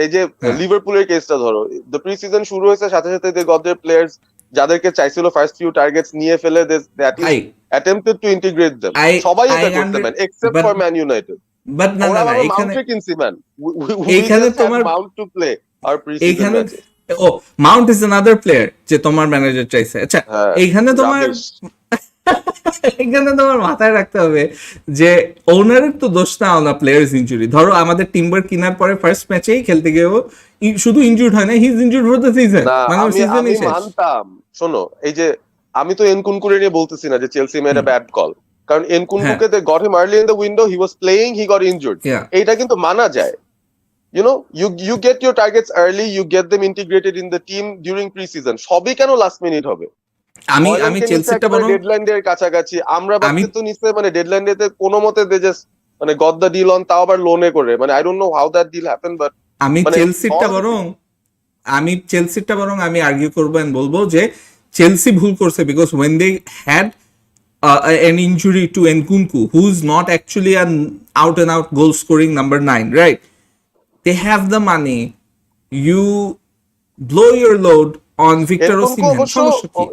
এই যে হ্যাঁ, লিভারপুলের কেসটা ধরো, দ্য প্রি সিজন শুরু হয়েছে সাথে সাথে দে গট দেয়ার প্লেয়ার্স যাদেরকে চাইছিল ফার্স্ট ফিউ টার্গেটস নিয়ে ফেলে, দে অ্যাট ভাই least attempted to integrate them. I সবাই আই এটা করছে under, man except but for man United. But না ওরা না না, আমরা এখানে মাউন্টে কিনছি ম্যান, উই এইখানে জাস্ট হ্যাড তোমার Mount to play our pre season এইখানে ম্যাচেস। ও মাউন্ট ইজ অ্যানাদার প্লেয়ার যে তোমার ম্যানেজার চাইছে। আচ্ছা, হ্যাঁ এইখানে তোমার রাবিশ। এখানে তোমার মাথায় রাখতে হবে যে ওনারের তো দোষ না, না প্লেয়ার্স ইনজুরি। ধরো আমাদের টিম্বার কেনার পরে ফার্স্ট ম্যাচেই খেলতে গিয়েও শুধু ইনজুর্ড হয় না, he is injured for the season, না মানে ওর আমি আমি সিজনই শেষ। মানতাম, শোনো এই যে আমি তো এনকুনকুরে নিয়ে বলতেছি না যে Chelsea made hmm, a bad call, কারণ হ্যাঁ, এনকুনকুকে they got him early in the window, he was playing, he got injured. Yeah, এইটা কিন্তু মানা যায়। you get your targets early, you get them integrated in the team during preseason. সবই কেন last minute হবে? আমি হয়ল্যান্ডকে নিচ্ছে চেলসিটা একেবারে বরং ডেডলাইন ডে এর কাছাকাছি, আমরা আমি বাদকে তো নিচ্ছে মানে ডেডলাইন ডে তে কোনো মতে দে জাস্ট মানে গট দ্য ডিল অন, তাও আবার লোনে করে, মানে I don't know how that deal happen, but আমি মানে চেলসিটা all the বরং আমি আর্গিউ করবো and বলবো যে চেলসি ভুল করছে, because when they had an injury to Nkunku, who's not actually an out and out goal scoring number 9, right? They have the money. You blow your load on Victor Nkunku Osimhen. অবশ্য সমস্যা কি?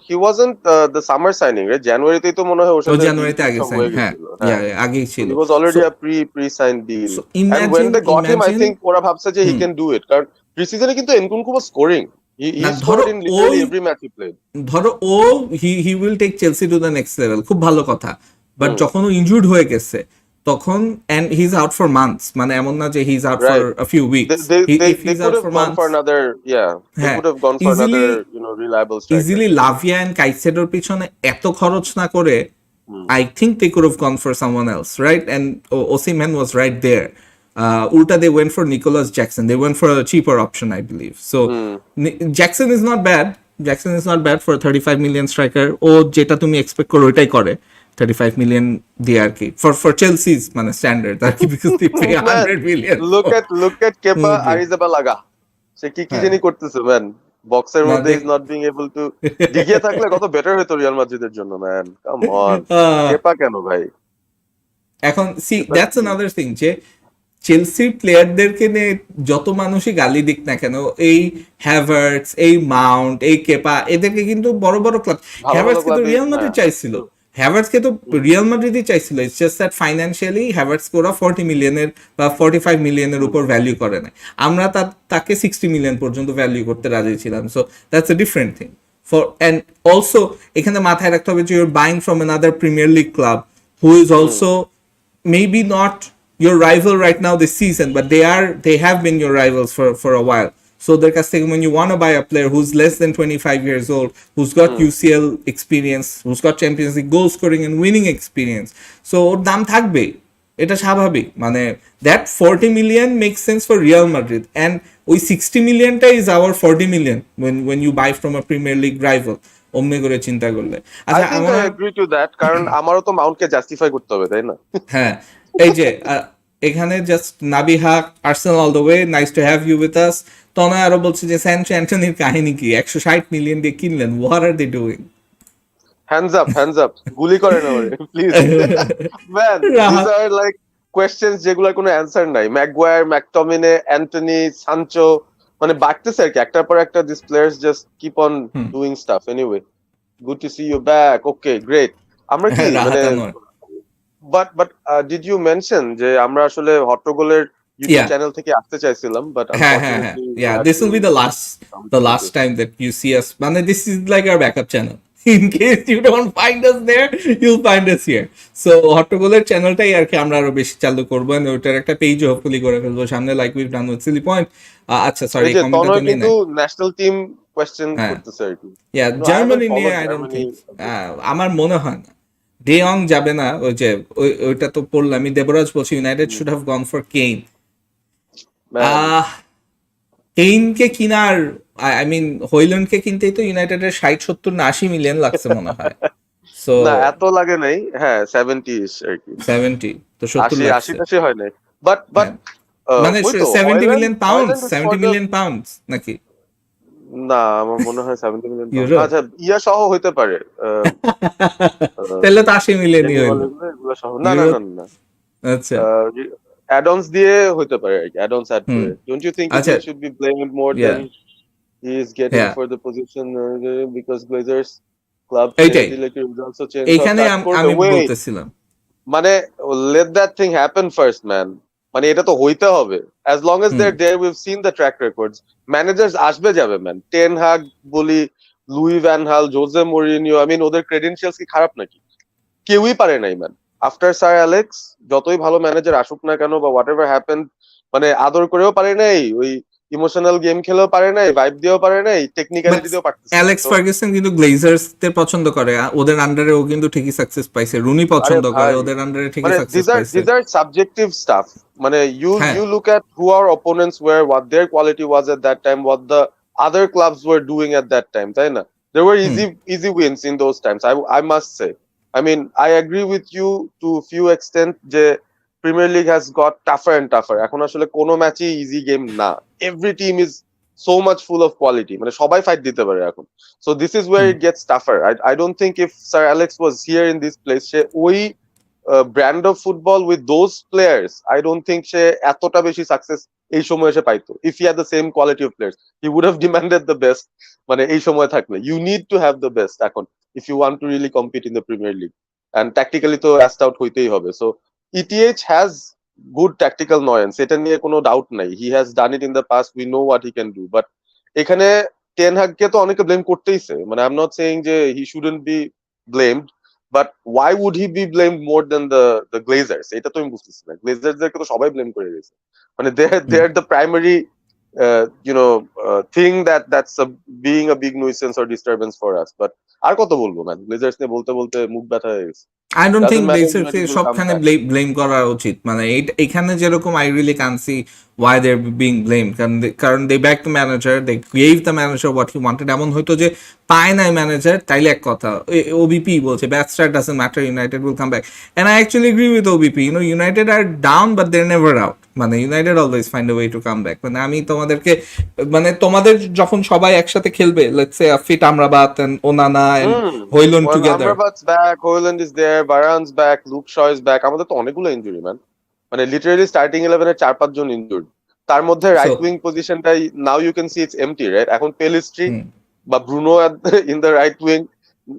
he wasn't the summer signing, right? জানুয়ারিতেই তো মনে হয় ওর ও সাথে deal জানুয়ারিতে আগে সব সাইন, হয়ে হ্যাঁ, গেছিল। হ্যাঁ, আগেই ছিল। he was already So a pre-signed deal. so And when they got him, I imagine think ওরা ভাবছে যে he hmm, can do it. কারণ প্রিসিজনে কিন্তু এনকুনকু was scoring. He না scored in literally every match he played. ধরো ও he will take Chelsea to the next level, খুব ভালো কথা। বাট হুম, যখন ও ইনজুর্ড হয়ে গেছে তখন, and he is out for months, মানে এমন না যে he is out for right. A few They weeks, they they if he they is could out have for gone months, for another, yeah. They হ্যাঁ, could have gone for easily another, reliable striker. Easily Lavia and কাইসেডোর পিছনে এত খরচ না করে, হুম, I think they could have gone for someone else, right? And Osimhen was right there. Ulta, they went for Nicholas Jackson. They went for a cheaper option, I believe. So hmm, Jackson is not bad. Jackson is not bad for a 35 million striker. ও যেটা তুমি expect করো ওইটাই করে, 35 million দিয়ে আর কি, for Chelsea's মানে standard আর কি, because they pay man, 100 million. look at Kepa G, Arrizabalaga. সে কি হ্যাঁ, জানি করতেছে ম্যান, বক্সের না মধ্যে দেখ, is not being able to. ডিগিয়ে থাকলে কত বেটার হতো রিয়াল মাদ্রিদের জন্য ম্যান, কাম অন। আহ, কেপা কেন ভাই? এখন সি কেপা দ্যাটস কি? অ্যানাদার থিং যে চেলসির প্লেয়ারদেরকে নিয়ে যত মানুষই গালি দিক না কেন, এই হ্যাভার্টস, এই মাউন্ট, এই কেপা, এদেরকে কিন্তু বড় বড় ক্লাব, ভালো ভালো হ্যাভার্টসকে তো ক্লাবে, রিয়াল হ্যাঁ। মাদ্রিদ চাইছিল, হুম, হ্যাভার্টসকে তো হুম, রিয়াল মাদ্রিদই চাইছিল। ইটস জাস্ট দ্যাট ফাইন্যান্সিয়ালি হ্যাভার্টসকে ওরা 40 মিলিয়নের বা 45 মিলিয়নের হুম, উপর ভ্যালু করে না, আমরা তাকে 60 মিলিয়ন পর্যন্ত ভ্যালু করতে রাজি ছিলাম। So that's a different thing for, and also এখানে মাথায় রাখতে হবে যে your buying from another premier league club who is hmm, also maybe not your rival right now this season, but they have been your rivals for a while. So their কাছ থেকে when you want to buy a player who's less than 25 years old, who's got hmm. UCL experience, who's got Champions League goal scoring and winning experience, so ওর দাম থাকবে। এটা স্বাভাবিক, মানে that 40 million make sense for Real Madrid, and ওই 60 মিলিয়নটা is our 40 million when you buy from a Premier League rival, অমনি করে চিন্তা করলে। আই আচ্ছা থিঙ্ক আমার, আই এগ্রি টু দ্যাট, কারণ আমারও তো মাউন্টকে জাস্টিফাই করতে হবে, তাই না? হ্যাঁ এই যে এখানে just Nabiha Arsenal all the way, nice to have you with us. Tanoy আরো বলছে যে স্যানচো অ্যান্টনির কাহিনী কি, 160 মিলিয়ন দিয়ে কিনলেন, what are they doing? Hands up, গুলি করে না ওরে please man. This are like questions যেগুলোর কোনো অ্যান্সার নাই। ম্যাকগুয়ার, ম্যাকটমিনে, অ্যান্টনি, সানচো, মানে বাড়তেছে আর কি একটার পর একটা। This players just keep on doing stuff. Anyway, good to see you back. Okay, great. আমরা কি মানে, Rahat Anwar, but did you mention যে আমরা আসলে হট্টগোলের ইউটিউব ইয়া চ্যানেল থেকে আসতে চাইছিলাম, বাট হ্যাঁ, unfortunately yeah, this will be the last time that you see us, মানে this is like our backup channel. In case you don't find us there, you'll find us here. So হট্টগোলের চ্যানেলটাই আর কি আমরা আরো বেশি চালু করবো, and ওটার একটা পেজও hopefully করে ফেলবো সামনে, like we've done with Seely point. আচ্ছা সরি, এই যে কমেন্টটা তনয় তো নিয়ে কিন্তু নেয়। ন্যাশনাল টিম কোয়েশ্চেন হ্যাঁ, করতেছে আর কি। ইয়া No, I haven't জার্মানি নিয়ে followed I don't Germany. Think, আমার মনে হয় না ডে ইয়ং যাবে না। ওই যে ওইটা তো পড়লাম, আমি দেবরাজ বলছি United should have gone for Kane. Man, কেইনকে কিনার, আই মিন হইল্যান্ডকে কিনতেই তো ইউনাইটেডের 60, 70 না 80 মিলিয়ন লাগছে মনে হয়। সো না এত লাগে নাই, হ্যাঁ 70 আর কি। 70, তো 70 80 লাগছে। 80 হয় নাই, বাট হ্যাঁ, মানে ওই তো 70 Hojlund million pound, Hojlund is for 70 the, million pound নাকি না আমার মনে হয় 70 মিলিয়ন পাউন্ড। ইউরো? আচ্ছা ইয়া সহ হইতে পারে, তাহলে তো 80 মিলিয়নই ডেনি হইলো ওয়ালের এগুলো সহ, না না ইউরো। না না, আচ্ছা, অ্যাডন্স দিয়ে হইতে পারে আর কি, অ্যাডন্স অ্যাড হুম, করে। ডোন্ট ইউ থিংক হি আচ্ছা, should be blamed more yeah then he is getting হ্যাঁ for the position, because Glazers club এইটাই, ক্রিয়েটিভিটি অলসো চেঞ্জ এইখানে দ্যাট স্কোরড আমি ওয়ে। বলতেছিলাম। মানে let that thing happen first, man. মানে এটা তো হইতে হবে। As long as hmm, they're there, we've seen the track records. Managers আসবে যাবে, man. টেন হাগ বলি, লুই ভ্যান হাল, জোজে মরিনিও, I mean ওদের credentials কি খারাপ নাকি? কেউই পারে নাই, ম্যান। আফটার স্যার অ্যালেক্স যতই ভালো ম্যানেজার আসুক না কেন বা হোয়াট এভার হ্যাপেন, মানে আদর করেও পারে নাই, ওই ইমোশনাল গেম খেলেও পারে নাই, ভাইব দিয়েও পারে নাই, বাট টেকনিক্যালিটি দিয়েও পারতেছে না। অ্যালেক্স তো ফার্গুসন কিন্তু গ্লেজার্স দের পছন্দ করে, ওদের আন্ডারে ও কিন্তু ঠিকই সাকসেস পাইছে। রুনি আরে পছন্দ করে, ভাই, ওদের আন্ডারে ঠিকই মানে সাকসেস পাইছে। these are subjective stuff. মানে হ্যাঁ, you look at who our opponents were, what their quality was at that time, what the other clubs were doing at that time, তাই না? There were hmm, easy wins in those times, I must say. I mean, I agree with you to few extent যে Premier League has got tougher and tougher. এখন আসলে কোনো ম্যাচই easy game না। Every team is so much full of quality. মানে সবাই fight দিতে পারে এখন। So this is where hmm, it gets tougher. I don't think if Sir Alex was here in this place, সে ওই brand of football with those players, I don't think সে এতটা বেশি সাকসেস এই সময় এসে পাইতো। If you had the same quality of players, he would have demanded the best. মানে এই সময় থাকলে you need to have the best এখন, if you want to really compete in the premier League, and tactically তো astute হইতেই হবে। So ETH has good tactical nuance, এটা নিয়ে কোনো ডাউট নাই। He has done it in the past, we know what he can do. But এখানে ten হাগকে তো অনেকে ব্লেম করতেইছে, মানে আই এম নট সেইং যে he shouldn't be blamed, but why would he be blamed more than the Glazers? এটা তো আমি বুঝতেছি না। Glazers দেরকে তো সবাই ব্লেম করে দিয়েছে। মানে হুম। they're the primary thing that's being a big nuisance or disturbance for us. But আর কত বলবো, ম্যান? Glazers নিয়ে বলতে বলতে মুখ ব্যথা হয়ে গেছে। I don't think Doesn't matter, ব্লেজার্সকে United will come সবখানে back. ব্লেম করা উচিত, মানে এখানে যেরকম I really can see why they are being blame, কারণ they back the manager, they gave the manager what he wanted. এমন হয়তো যে পায় নাই ম্যানেজার, তাইলে এক কথা, ওবিপি বলছে bad start doesn't matter, United will come back, and I actually agree with OBP. United are down but they never out, মানে United always find a way to come back. মানে আমি তোমাদেরকে, মানে তোমাদের যখন সবাই একসাথে খেলবে, let's say fit Amrabat and Onana and Hojlund Well, together, Amrabat's back, Hoyland is there, Varane back, Luke Shaw is back. আমাদের তো অনেকগুলো ইনজুরি, ম্যান। মানে লিটারালি স্টার্টিং 11 এর 4-5 জন ইনজুর্ড। তার মধ্যে সো রাইট উইং পজিশনটাই now you can see it's empty, right? এখন পেলিস্ট্রি বা Bruno in the right wing,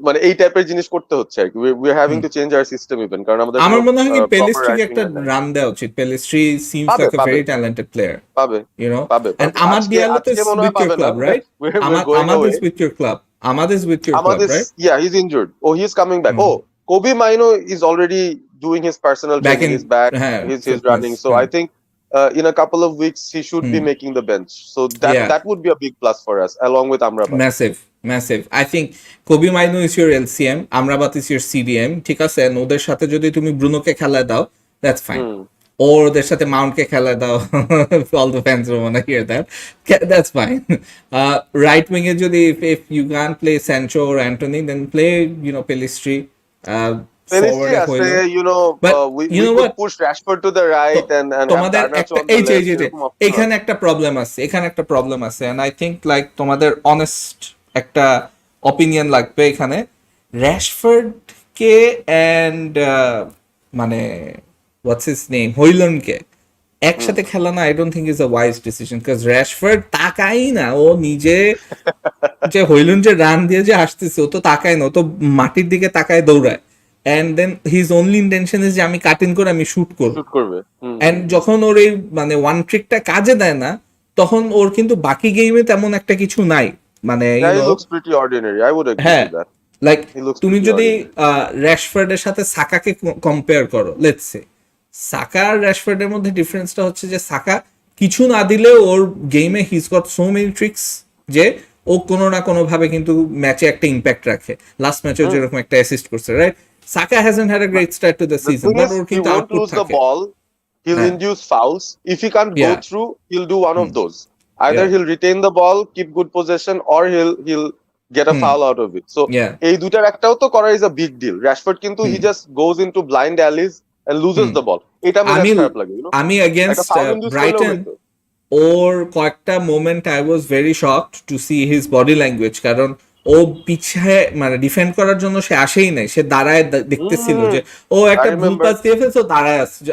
মানে এই টাইপের জিনিস করতে হচ্ছে আর কি। We are having to change our system even, কারণ আমাদের আমার কোনো মনে হয় কি প্রপার পেলিস্ট্রিকে রাইট একটা উইঙ্গার নাই। রান দেওয়া উচিত। পেলিস্ট্রি সিমস পাবে লাইক আ পাবে ভেরি ট্যালেন্টেড প্লেয়ার, পাবে ইউ নো। পাবে এন্ড পাবে আমার আজকে দিয়ালো তো আজকে মনে হয় উইথ ইউর পাবে না। Club, right? We're going আমাদের away. উইথ ইউর ক্লাব, আমাদের with your club, Amadis, right? yeah, he's injured. Oh, he's coming back. Oh, Kobe Maino is already doing his personal back training. In, He's back. হ্যাঁ, He's fitness, running. So হ্যাঁ, I think in a couple of weeks he should be making the bench. So yeah that would be a big plus for us, along with Amrabat. Massive, massive. I think Kobbie Mainoo is your LCM, Amrabat is your CDM, ঠিক আছে? And ওদের সাথে যদি তুমি ব্রুনোকে খেলায় দাও, that's fine. হুম। ওর ওদের সাথে মাউন্টকে খেলা দাও, all the fans wanna hear that, that's fine. Right wing এ যদি if you can't play Sancho or Anthony, then play, Pelistri. Pelistri ফরওয়ার্ডে আছে, হইলো, you know, but we could what, push Rashford to the তো right and have তোমাদের Garnacho একটা on the এই যে left, এরকম option এখানে আছে। একটা প্রবলেম আছে, এন্ড আই থিঙ্ক লাইক তোমাদের অনেস্ট একটা অপিনিয়ন লাগবে এখানে। র্যাশফোর্ড কে অ্যান্ড মানে হোয়াটস হিজ নেম, হইলনকে হুম। একসাথে খেলা না, I don't think is a wise decision, because Rashford তাকাই না, ও নিজে যে হইলুন যে রান দিয়ে যে আসতেছে, ও তো তাকায় না, ও তো মাটির দিকে তাকায় দৌড়ায়। And then his only intention is যে আমি কাটিং করে আমি শুট করবো। শুট করবে। Hmm and hmm hmm. যখন ওর এই মানে ওয়ান ট্রিকটা কাজে দেয় না, তখন ওর কিন্তু বাকি গেমে তেমন একটা কিছু নাই, মানে Yeah, he looks pretty ordinary. I would agree to হ্যাঁ, that. লাইক He looks তুমি pretty যদি ordinary. র্যাশফোর্ডের সাথে সাকাকে কম্পেয়ার করো, লেটস সে, সাকা আর র্যাশফোর্ডের মধ্যে ডিফারেন্সটা হচ্ছে যে সাকা কিছু না দিলেও ওর গেমে his goat so many tricks, যে ও কোনো না কোনো ভাবে কিন্তু ম্যাচে একটা ইম্প্যাক্ট রাখে। লাস্ট ম্যাচেও হুম। যেরকম একটা অ্যাসিস্ট করছে, right? Saka hasn't had a But great start to the the season, thing but is, or he কিন্তু won't আউটপুট lose the থাকে। ball. He'll হ্যাঁ, induce fouls. If he can't go yeah, through, he'll do one of hmm, those. Either yeah, he'll retain the ball, keep good possession, or he'll get a hmm, foul out of it. So ইয়া, এই দুটার একটাও তো করা is a big deal. Rashford কিন্তু he hmm, just goes into blind alleys and loses hmm. the ball. এটা মেজাজ আমি খারাপ লাগে, you know? আমি একটা এগেনস্ট foul induce করলেও ব্রাইটন, হইতো। ওর কয়েকটা moment I was very shocked to see his body language, কারণ ও পিছিয়ে মানে ডিফেন্ড করার জন্য সে আসেই নাই, সে দাঁড়ায় দেখতেছিল হুম। যে ও I একটা ভুল remember. পাস দিয়ে ফেলছে, ও দাঁড়ায় আসছে যে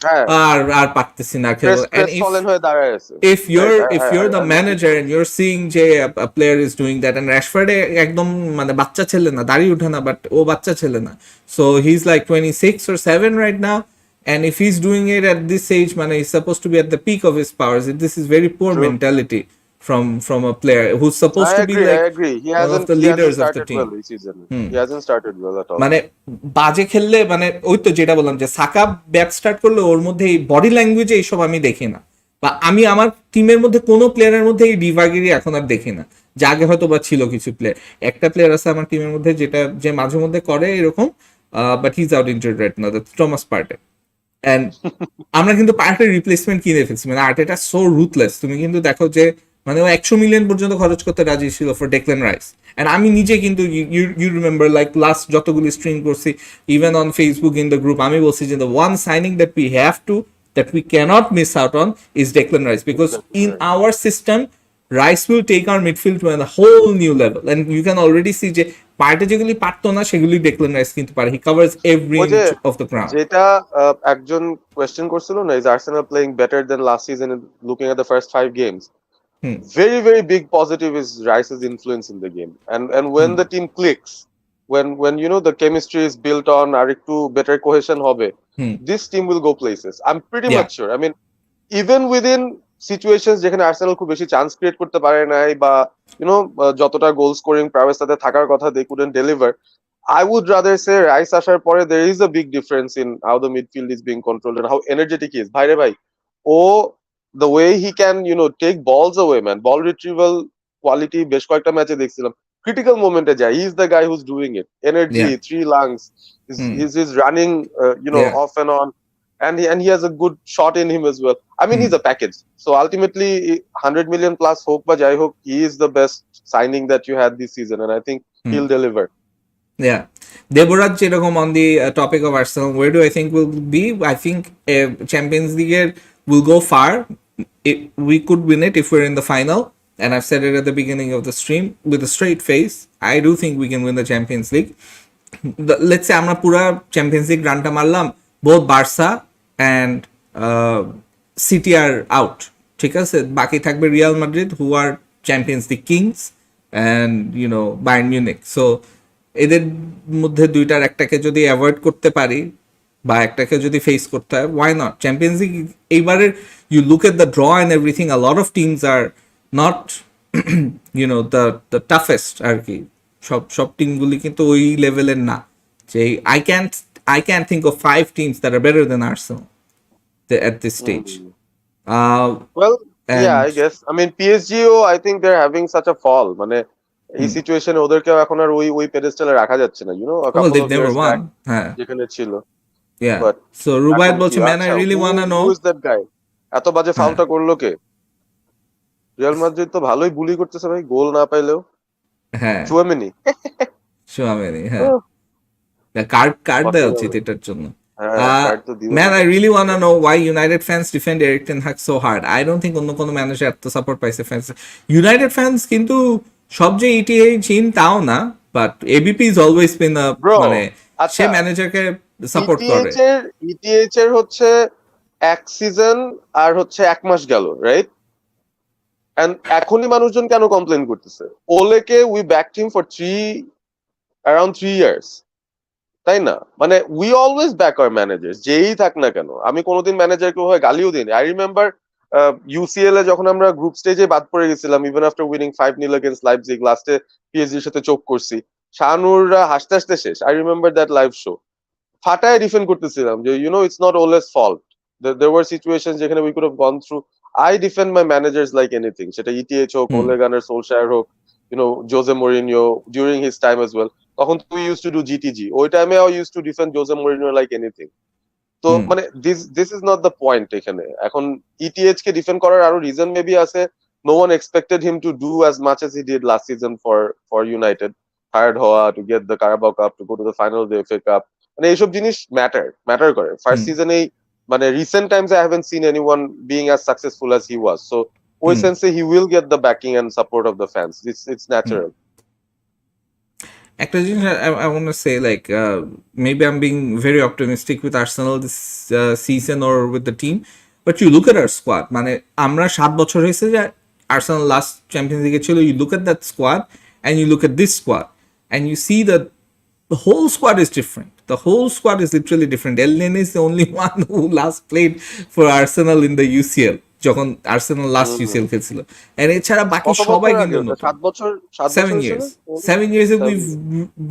হ্যাঁ, আর আর পারতেছি না খেলবো। এন্ড crestfallen হয়ে দাঁড়ায় আছে। if Right, if you're I the noticed manager and those. you're seeing যে a player is doing that, and Rashford একদম মানে বাচ্চা ছেলে না, দাঁড়িয়ে ওঠে না, বাট ও বাচ্চা ছেলে না, so he's like 26 or 7 right now, and if he's doing it at this age, মানে he's supposed to be at the peak of his powers. This is very poor True. mentality from a player who's supposed to be I like agree. one of the He hasn't leaders of the started team. well this season. He hasn't started well at all. মানে বাজে খেললে, মানে ওই তো যেটা বললাম যে সাকা back start করলে ওর মধ্যে এই বডি ল্যাঙ্গুয়েজে এইসব আমি দেখি না, বা আমি আমার টিমের মধ্যে কোনো প্লেয়ারের মধ্যে এই ডিভাগিরি এখন আর দেখি না, যা আগে হয়তো বা ছিল কিছু প্লেয়ার। একটা প্লেয়ার আছে আমার টিমের মধ্যে যেটা যে মাঝে মধ্যে করে এরকম, but he is out injured right now, that's Thomas পার্টে। অ্যান্ড আমরা কিন্তু পার্টের রিপ্লেসমেন্ট কিনে ফেলছি, মানে আর্টেটা সো রুথলেস। তুমি কিন্তু দেখো যে মানে ও 100 মিলিয়ন পর্যন্ত খরচ করতে রাজি ছিল ফর ডেকলেন রাইস। অ্যান্ড আমি নিজে কিন্তু ইউ রিমেম্বার লাইক লাস্ট যতগুলি স্ট্রিম করছি, even on Facebook in the group, আমি বলছি যে the one signing that we have to, that we cannot miss out on is Declan Rice, because in our system Rice will take our midfield to a whole new level, and you can already see যে পার্টে যেগুলি পারতো না সেগুলি Declan rice কিন্তু পারে, হি covers every ওই যে ইঞ্চ অফ দ্য গ্রাউন্ড। যেটা একজন কোয়েশ্চেন করছিল না, is Arsenal playing better then last season looking at the first 5 games? Hmm, Very big positive is Rice's influence in the game. And when hmm, the team clicks, when you know the chemistry is built on আর একটু better cohesion হবে, হুম, this team will go places. I'm pretty yeah, much sure. I mean, even within situations যেখানে Arsenal খুব বেশি chance create করতে পারে নাই, বা যতটা গোল স্কোরিং প্রাইভেস তাদের থাকার কথা, they couldn't deliver. I would rather say rice আসার পরে there is a big difference in how the midfield is being controlled and how energetic he is. ভাইরে ভাই, ও the way he can take balls away, man, ball retrieval quality বেশ কয়েকটা ম্যাচে দেখছিলাম, critical momente যায়, he is the guy who's doing it. Energy, yeah, 3 lungs, hmm, he's running yeah, off and on, and he has a good shot in him as well. I mean, hmm, he's a package. So ultimately 100 million plus hope বা যাই হোক, he is the best signing that you had this season, and I think hmm, he'll deliver. yeah. Debraj যেরকম on the topic of Arsenal, where do I think will be? I think Champions League will go far. We could win it if we're in the final, and I've said it at the beginning of the stream with a straight face. I do think we can win the Champions League. Let's say আমরা পুরা champions League রানটা মারলাম, both Barca and City are out, ঠিক আছে, বাকি থাকবে Real Madrid, who are Champions League kings, and Bayern Munich. So এদের মধ্যে দুইটার একটাকে যদি অ্যাভয়েড করতে পারি, বা একটাকে যদি ফেস করতে হয়, ওয়াই নট চ্যাম্পিয়ন্স লিগ। এইবারের you look at the draw and everything, a lot of teams are not the toughest আর কি। সব টিমগুলি কিন্তু ওই লেভেলের না, যে I can't think of 5 teams that are better than Arsenal at this stage. Mm. Uh, Well, yeah, and I guess. I mean, PSG, I think they're having such a fall. মানে এই সিচুয়েশনে ওদেরকেও এখন আর ওই পেডেস্টালে রাখা যাচ্ছে না, a well, couple of they've never years won. back হ্যাঁ, যেখানে ছিল। Yeah. বাট So Rubaiyat এখন কি বলছে, man, I আচ্ছা really who wanna who know. Is that guy? এত বাজে হ্যাঁ, ফাউলটা করলো কে? রিয়াল মাদ্রিদ তো ভালোই বুলি করতেছে ভাই, গোল না পাইলেও। হ্যাঁ, চুয়ামেনি Tchouaméni, হ্যাঁ। কার্ড দেওয়া উচিত অসাধারণ। এটার জন্য। হ্যাঁ কার্ড তো দিবে Man, I মনে really wanna know why United fans defend Eric Ten Hag so hard. I don't think অন্য কোনো ম্যানেজার এত সাপোর্ট পাইছে ফ্যান্স। ইউনাইটেড ফ্যান্স কিন্তু সব যে ইটিএ চিন তাও না, but ABP is always been bro. মানে সে আচ্ছা ম্যানেজারকে সাপোর্ট করে। ইটিএইচ এর হচ্ছে এক সিজন আর হচ্ছে এক মাস গেল, রাইট? এন্ড এখনই মানুষজন কেন কমপ্লেন করতেছে? ওলেকে we backed him for around 3 years, তাই না? মানে we always back our manager, যেই থাক না কেন। আমি কোনোদিন ম্যানেজারকে ওভাবে গালিও দিইনি। আই রিমেম্বার ইউসিএল এ যখন আমরা গ্রুপ স্টেজে বাদ পড়ে গেছিলাম, even after winning 5-0 against Leipzig, লাস্টে পিএসজির সাথে চোক করছি, শাহানুররা হাসতে হাসতে শেষ। I remember that live show. ফাটায় ডিফেন্ড করতেছিলাম যে it's not always fault, there were situations যেখানে we could have gone through. I defend my managers like anything, সেটা ইটিএইচ হোক, হুম, ওলে গানার সোলশায়ার হোক, জোজে Mourinho during his time as well. তখন তুই ইউজ টু ডু জিটিজি, ওই টাইমে I use to defend Jose Mourinho like anything. তো hmm, মানে this is not the point এখানে। এখন ইটিএইচ কে ডিফেন্ড করার আরো রিজন মেবি আছে। No one expected him to do as much as he did last season for United. Hired হওয়া, to get the Carabao Cup, to go to the final, the FA Cup, মানে এইসব জিনিস matter করে। First hmm, সিজনেই মানে recent Times I haven't seen anyone being as successful as he was. So ওই hmm, সেন্সে he will get the backing and support of the fans. It's hmm. Natural. একটা জিনিস I want to say, like, maybe I'm being very optimistic with Arsenal this season or with the team, but you look at our squad, মানে আমরা 7 বছর হয়েছে যে Arsenal last champions লিগে ছিল, you look at that squad and you look at this squad and you see that the whole squad is different. The whole squad is literally different. El Nene is the only one who last played for Arsenal in the UCL, যখন Arsenal last UCL খেলছিল, and এছাড়া বাকি কত সবাই বছর আগে কিন্তু ওটা? নতুন। 7 বছর? 7 বছর Seven হয়েছে না? years. 7 years ago, 7 years.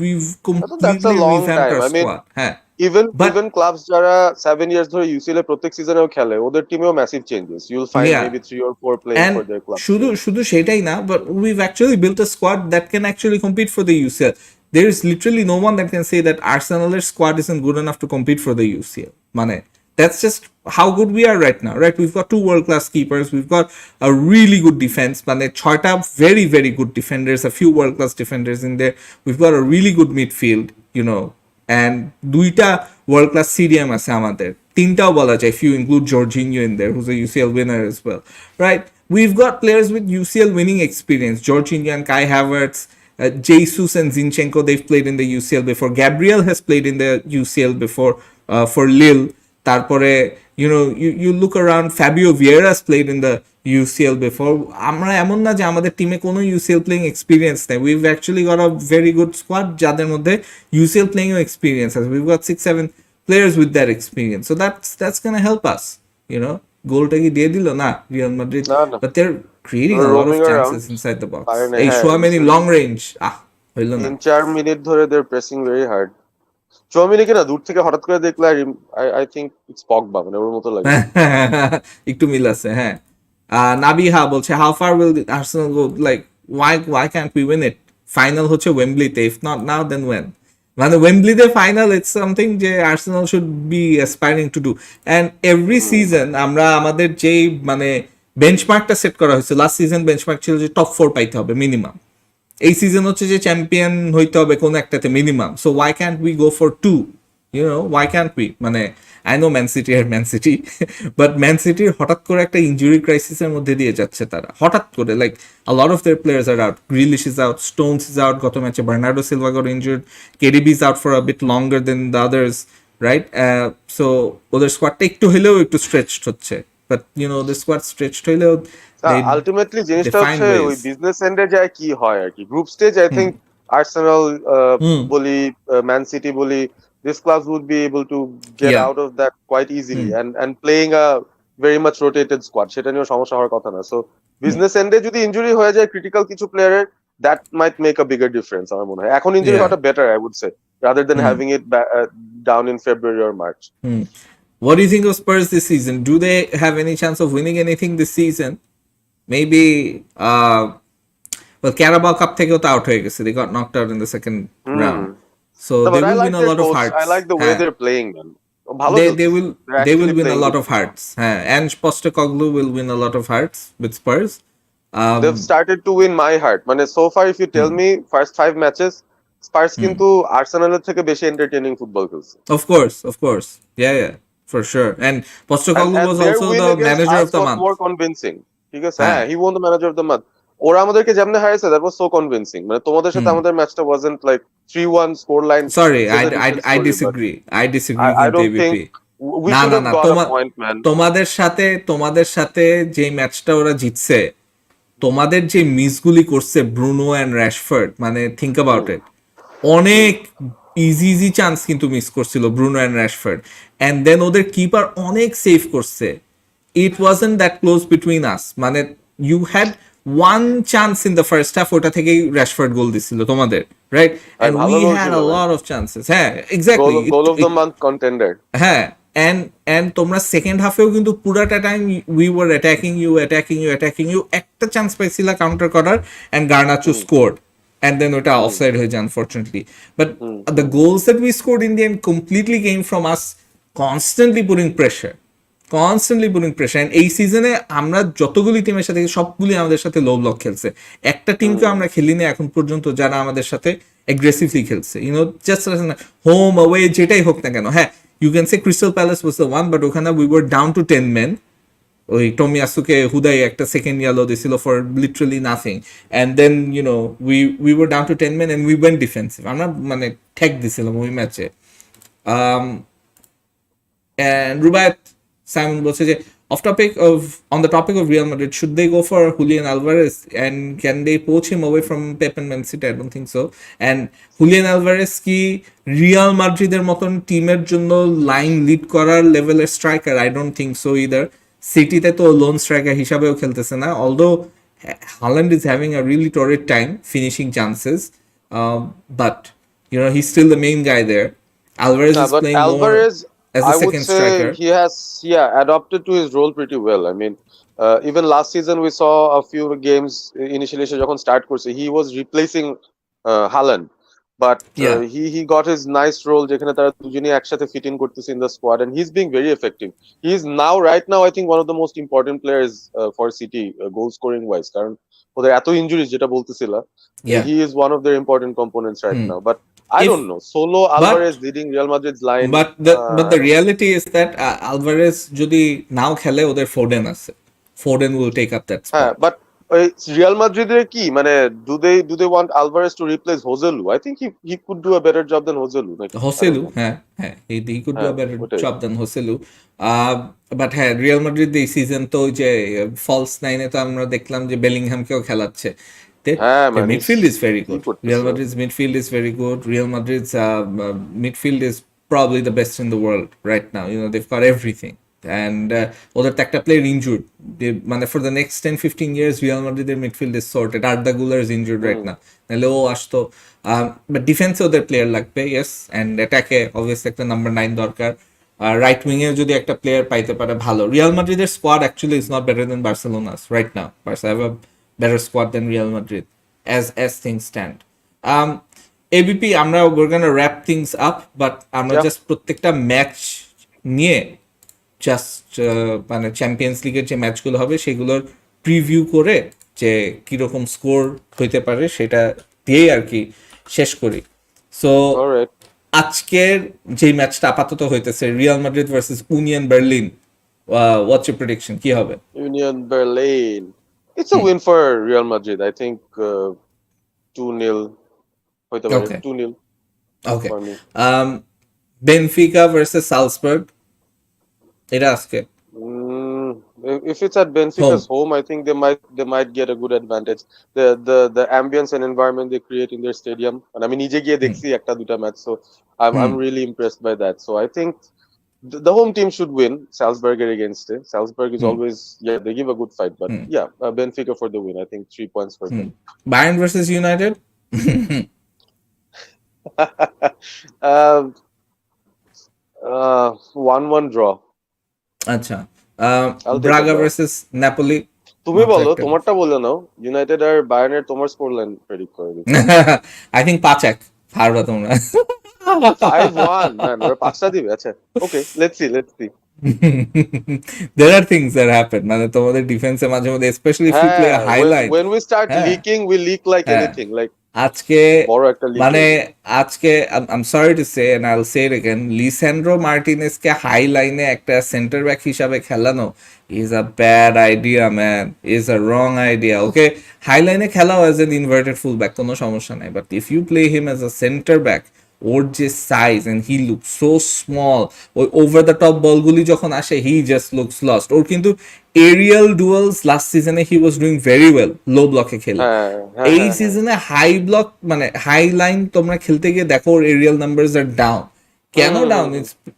we've That's a completely long revamped time. our I mean, squad. হ্যাঁ, ইভেন but ইভেন ক্লাবস যারা 7 ইয়ার্স ধরে ইউসিএল এ প্রত্যেক সিজনেও খেলে, ওদের টিমেও massive changes. You'll find yeah, maybe 3 or 4 playing and for their club শুধু still. শুধু সেটাই না, but we've actually built a squad that can actually compete for the UCL. There is literally no one that can say that Arsenal's squad isn't good enough to compete for the UCL. মানে that's just how good we are right now, right? We've got 2 world-class keepers, we've got a really good defense, মানে 6টা very very good defenders, a few world-class defenders in there. We've got a really good midfield, you know, and 2টা world-class CDM আছে আমাদের, 3টাও বলা যায় if you include Jorginho in there, who's a UCL winner as well, right? We've got players with UCL winning experience, Jorginho and Kai Havertz, Jesus and Zinchenko, they've played in the UCL before. Gabriel has played in the UCL before for Lille. তারপরে you look around, Fabio Vieira's played in the UCL before. আমরা এমন না যে আমাদের টিমে কোনো UCL playing experience নেই. We've actually got a very good squad যাদের মধ্যে UCL playing experience আছে. We've got 6-7 players with that experience. So that's gonna help us, you know. গোলটা কি দিয়ে দিল না রিয়াল মাদ্রিদ, না না, but they're creating a lot of roaming around chances inside the box. পারে না। এই হ্যাঁ শোয়ামেনি লং রেঞ্জ হইল না। 3-4 মিনিট ধরে দেয়ার প্রেসিং ভেরি হার্ড। চৌমিনিকে না দূর থেকে হঠাৎ করে দেখলে আই থিঙ্ক ইটস পগবা, মানে ওর মতো লাগে। একটু মিল আছে, হ্যাঁ। নাবিহা বলছে, how far will Arsenal go, like why can't we win it? Final হচ্ছে ওয়েম্বলিতে, if not now then when? মানে ওয়েম্বলিতে ফাইনাল, ইটস সামথিং যে Arsenal should be aspiring to do. And every season আমরা আমাদের যেই মানে বেঞ্চমার্কটা সেট করা হয়েছে, লাস্ট সিজন বেঞ্চমার্ক ছিল যে টপ 4 পাইতে হবে মিনিমাম। এই সিজন হচ্ছে যে চ্যাম্পিয়ন হইতে হবে কোন একটাতে minimum. So why can't we go for 2? Why can't we? মানে I know Man City are Man City, but Man সিটির হঠাৎ করে একটা ইঞ্জুরি ক্রাইসিসের মধ্যে দিয়ে যাচ্ছে তারা, হঠাৎ করে, like a lot of their players are out, Grealish is out, Stones is out, গত ম্যাচে Bernardo Silva got injured, KDB is out for a bit longer than the others, right? So ওদের স্কোয়াডটা একটু হইলেও একটু স্ট্রেচড হচ্ছে, but ওদের squad stretched হইলেও আলটিমেটলি they জিনিসটা find হচ্ছে ওই ways. বিজনেস এন্ডে যায় কি হয় আর কি। Group stage I hmm, think Arsenal hmm, বলি, ম্যান সিটি বলি, this clubs would be able to get yeah, out of that quite easily, hmm, and playing a very much rotated squad, সেটা নিয়ে সমস্যা হওয়ার কথা না। সো হুম, business এন্ডে যদি ইনজুরি হয়ে যায় ক্রিটিক্যাল কিছু প্লেয়ারের, that might make a bigger difference আমার মনে হয়। এখন ইনজুরি yeah, হওয়াটা better I would say, rather than হুম, having it down in February or March. হুম। What do you think of Spurs this season? Do they have any chance of winning anything this season? Maybe, well, Carabao Cup থেকেও তো out হয়ে গেছে. They got knocked out in the second round. Hmm. So No, they but I will win like a their lot of coach. hearts. I like the way হ্যাঁ, they're playing, man. ভালো they they খেলতেছে, will they're they will actually win a playing lot good of football. hearts. And Postecoglou will win a lot of hearts with Spurs. um They've started to win my heart. মানে so far if you tell hmm, me first 5 matches Spurs hmm. কিন্তু আর্সেনালের থেকে বেশি entertaining football খেলছে। Of course, yeah, for sure. And Postecoglou And was their also win the against manager us of the was month. more convincing. ঠিক আছে, হ্যাঁ, হ্যাঁ, he won the manager of the month. ওরা আমাদেরকে যেমনে হারাইছে that was so convincing. মানে তোমাদের সাথে hmm. আমাদের ম্যাচটা wasn't like 3-1 score line, Sorry, was a different I story, but disagree. I I, disagree I কিন্তু don't think এবিপি। we না should না have না got a point, man. তোমাদের সাথে যে ম্যাচটা ওরা জিতছে, তোমাদের যে মিসগুলি করছে ব্রুনো অ্যান্ড র্যাশফোর্ড, মানে think about hmm, it, hmm, অনেক ইজি ইজি চান্স কিন্তু মিস করছিল Bruno and Rashford. And then ওদের কিপার অনেক সেভ করছে। It wasn't that close between us, মানে you had one chance in the first half, ওটা থেকেই র্যাশফোর্ড গোল দিছিল তোমাদের, রাইট? ভাই অ্যান্ড ভালো উই গোল হ্যাড ছিল, a man. Lot of chances. হ্যাঁ, exactly. Goal of the month contender. হ্যাঁ, অ্যান্ড তোমরা সেকেন্ড হাফেও কিন্তু পুরাটা time we were attacking you, একটা চান্স পাইছিলা কাউন্টার করার, and Garnacho hmm, scored, and then ওটা হুম, অফসাইড হয়ে যায় unfortunately. But hmm, the hmm, goals that we scored in the end completely came from us constantly putting pressure, and এই সিজনে আমরা যতগুলি টিমের সাথে, সবগুলি আমাদের সাথে লো ব্লক খেলছে। একটা টিমকে হুম। আমরা খেলিনি এখন পর্যন্ত যারা আমাদের সাথে অ্যাগ্রেসিভলি খেলছে, জাস্ট হোম অ্যাওয়ে যেটাই হোক না কেন। হ্যাঁ, you can say Crystal Palace was the one, but ওখানে we were down to 10 men। ওই টমিয়াসুকে হুদাই একটা সেকেন্ড ইয়ালো দিছিল for literally nothing, and then we were down to 10 men and we went defensive. আমরা মানে ঠেক দিছিলাম ওই ম্যাচে। And Rubayat Simon বলছে যে on the topic of Real Madrid, should they go for Julian Alvarez and can they poach him away from Pep and Man City? I don't think so. And Julian Alvarez কি Real মাদ্রিদের মতন টিমের জন্য line lead করার লেভেলের striker? I don't think so either. সিটিতে তো loan striker হিসাবেও খেলতেছে না, although Haaland is having a really torrid time finishing chances, but he's still the main guy there. Alvarez Yeah, is but playing more Alvarez, as a I would second say striker. he has, yeah, adopted to his role pretty well. I mean, even last season we saw a few games initially সে যখন start করছে, he was replacing Haaland, but Yeah, he got his nice role যেখানে তারা দুজনেই একসাথে fit in করতেছে in the squad, and he's being very effective. He is now, right now, I think one of the most important players for City, goal scoring wise, কারণ ওদের এত injuries যেটা বলতেছিলা, yeah. he is one of their important components right Hmm. now. But I don't If know. Solo Alvarez but leading Real Madrid's line. but the I don't know. reality is that Alvarez যদি নাও খেলে, ওদের Foden আছে, Foden will take up that হ্যাঁ, spot. but Real মাদ্রিদের কি মানে do they want Alvarez to replace Joselu? I think he could do a better job than Joselu. Like, I don't Joselu, know. হ্যাঁ, he could do হ্যাঁ, a better ওটাই। job than Joselu. But হ্যাঁ, Real Madrid এই season তো ওই যে false নাইনে তো আমরা দেখলাম যে বেলিংহামকেও খেলাচ্ছে। হ্যাঁ, Their man, midfield is very কি good. Real করতেছে? Madrid's midfield is very good. Real Madrid's midfield is probably the best in the world right now. They've got everything. And ওদের তো একটা প্লেয়ার ইনজুর্ড, মানে for the next 10-15 years Real মাদ্রিদের midfield is sorted. আর্দা গুলার is injured right হুম, না, নাহলে ও আসতো। But ডিফেন্সে ওদের প্লেয়ার লাগবে, ইয়েস, অ্যান্ড অ্যাটাকে অবভিয়াসলি একটা নাম্বার 9 দরকার। রাইট উইংয়ে যদি একটা প্লেয়ার পাইতে পারে ভালো। রিয়াল মাদ্রিদের squad actually is not better then Barcelona's right now. Barca have a better squad than Real Madrid as things stand. ABP, আমরা we're gonna wrap things up, but আমরা yeah. Just প্রত্যেকটা match নিয়ে just মানে champions লিগের যে ম্যাচগুলো হবে সেগুলোর প্রিভিউ করে যে কিরকম স্কোর হইতে পারে সেটা দিয়েই আর কি শেষ করি। So All right. আজকের যে ম্যাচটা আপাতত হইতেছে Real Madrid versus union Berlin, what's your prediction, কি হবে? Union Berlin. It's a win for Real Madrid. I think 2-0 হইতে পারে। ওকে, 2-0 ওকে। for me. Benfica versus Salzburg, এটা আজকে Mm, if it's at home. Benfica's home, I think they might get a good advantage. The ambience and environment they create in their stadium, and I mean, নিজে গিয়ে দেখছি একটা দুটা match, so I'm really impressed by that. So I think the home team should win. Salzburg against it. Salzburg is always, yeah, they give a good fight, but yeah, Benfica for the win. I think 3 points for them. Bayern versus United, uh, 1-1 draw. আচ্ছা। I'll take a Braga draw. Versus Napoli, তুমি বলো, তোমারটা বলে নাও। United আর বায়ার্নের তোমার score line predict করে দিচ্ছি। I think 5-1 হারবা তোমরা। 5-1 man, ওরা 5টা দিবে, আচ্ছা okay, let's see. There are things that happen মানে তোমাদের ডিফেন্সে মাঝে মধ্যে স্পেশালি ইফ ইউ প্লে হ্যাঁ, আ হাইলাইট। when we start হ্যাঁ leaking, we leak like হ্যাঁ anything, like আজকে বড় একটা লিক মানে হয়ে যায়। আজকে I'm sorry to say and I'll say it again, Lisandro মার্টিনেজকে হাই লাইনে একটা সেন্টার ব্যাক হিসাবে খেলানো is a bad idea man, is a wrong idea. Okay high লাইনে খেলাও as an inverted full back কোনো সমস্যা নাই, but if you play him as a centre back, ওর যে size and he look so small, ওই over the top বলগুলি যখন আসে হি জাস্ট লুকস লস্ট। ওর কিন্তু এরিয়াল ডুয়েলস লাস্ট সিজনে he was doing very well low ব্লকে খেলে। হ্যাঁ হ্যাঁ এই হ্যাঁ হ্যাঁ। সিজনে হাই ব্লক মানে হাই লাইন তোমরা খেলতে গিয়ে দেখো ওর এরিয়াল নাম্বারস আর ডাউন। কেন down?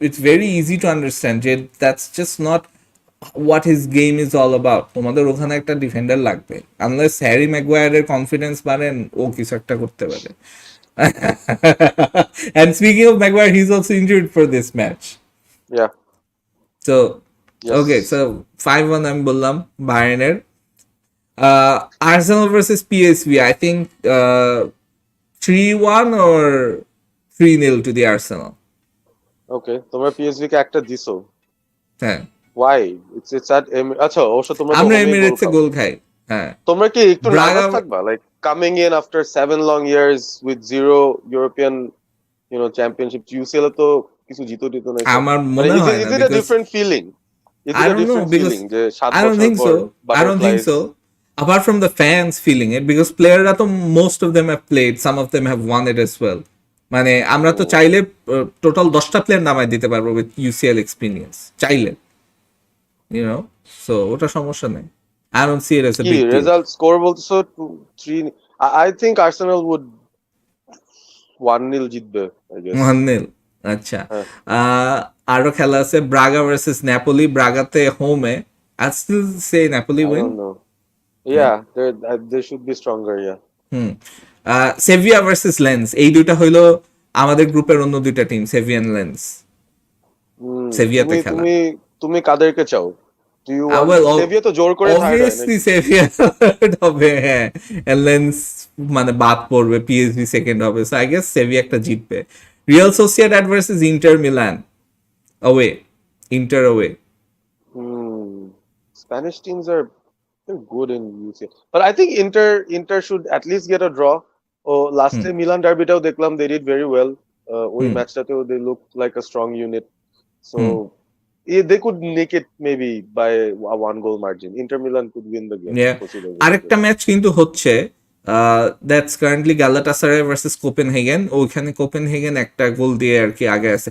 It's very easy to understand যে that's just not what his game is all about. তোমাদের ওখানে একটা ডিফেন্ডার লাগবে, আনলেস হ্যারি ম্যাগুয়ারের কনফিডেন্স বাড়েন ও কিছু একটা করতে পারে। And speaking of Maguire, he's also injured for this match. Yeah. So, Yes. okay, so 5-1 আমি বললাম বায়ার্নের। Arsenal versus PSV, I think 3-1 or 3-0 to the Arsenal. ওকে, তোমরা পিএসভি কে একটা দিছো, হ্যাঁ why? It's at আচ্ছা অবশ্য তোমরা তো আমরা home-এই goal এমিরেটসে খাও। গোল খাই। হ্যাঁ তোমরা কি একটু Braga- নার্ভাস থাকবা, like coming in after 7 long years with 0 European, championship? UCL এ তো কিছু জিতো নাই তো। আমার মানে মনে is হয় it না is it a because different feeling? Is I it a don't know different because feeling যে 7 I don't বছর think পর so. I don't think butterflies? so. Apart from the fans feeling it, because players তো most of them have played, some of them have won it as well. মানে আমরা তো চাইলে total 10টা player নামায় দিতে পারবো with UCL experience চাইলে, so ওটা সমস্যা নেই। I don't see it as a কি big deal. রেজাল্ট স্কোর বলতেছো 2-3? I think Arsenal would 1-0 জিতবে, I guess. 1-0 আচ্ছা। হ্যাঁ। আরো খেলা আছে ব্রাগা ভার্সেস নেপোলি, ব্রাগাতে হোমে। I still say Napoli I win. don't know. Yeah, they should be stronger, yeah. সেভিয়া versus lens, এই দুইটা হইলো আমাদের গ্রুপের অন্য দুইটা টিম, সেভিয়া এন্ড লেন্স। সেভিয়াতে তুমি খেলা। তুমি তুমি কাদেরকে চাও? Do you want well, সেভিয়া তো জোর করে থার্ড হয় obviously নাকি? সেভিয়া হবে, হ্যাঁ, and লেন্স মানে বাদ পড়বে, পিএসভি সেকেন্ড হবে, সো আই গেস সেভিয়া একটা জিতবে। Real Sociedad versus inter Milan, away, inter away. Spanish teams are, they're good in UCL, but I think Inter should at least get a draw. Oh, last time Milan derbyটাও দেখলাম, they did very well. ওই ম্যাচটাতেও they looked like a strong unit, so they could nick it maybe by a 1-goal margin. Inter Milan could win the game. আরেকটা match কিন্তু হচ্ছে, that's currently গ্যালাটাসারাই versus Copenhagen. ওইখানে Copenhagen একটা গোল দিয়ে আর কি আগে আছে।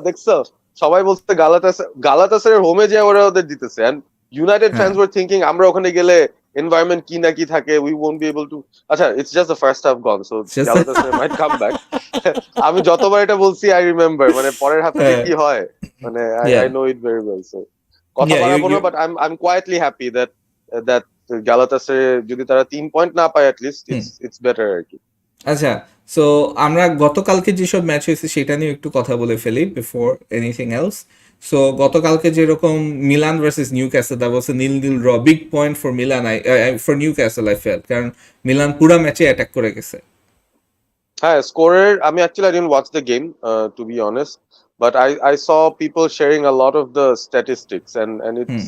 দেখছো সবাই বলতে গালাতাসারের হোমে যে ওরা ওদের জিতেছে, and United fans were thinking আমরা ওখানে গেলে এনভায়রনমেন্ট কি না কি থাকে, we won't be able to. আচ্ছা, it's just the first half gone, so Galatasaray might come back. আমি যতবার এটা বলছি I remember, মানে পরের হাফে কি হয়, মানে I know it very well, so কথা বাড়াবো না, but I'm quietly happy that Galatasaray যদি তারা 3 পয়েন্ট না পায়, at least it's better আর কি। আচ্ছা, সো আমরা গতকালকে যেসব ম্যাচ হয়েছে সেটা নিয়ে একটু কথা বলে ফেলি বিফোর এনিথিং এলস। সো গতকালকে যেরকম Milan versus Newcastle, that was A 0-0 draw, big point for Milan, for Newcastle I fail, কারণ মিলান পুরো ম্যাচে অ্যাটাক করে গেছে। হ্যাঁ, স্কোরের আমি actually I didn't watch the game, to be honest, but I saw people sharing a lot of the statistics, and it's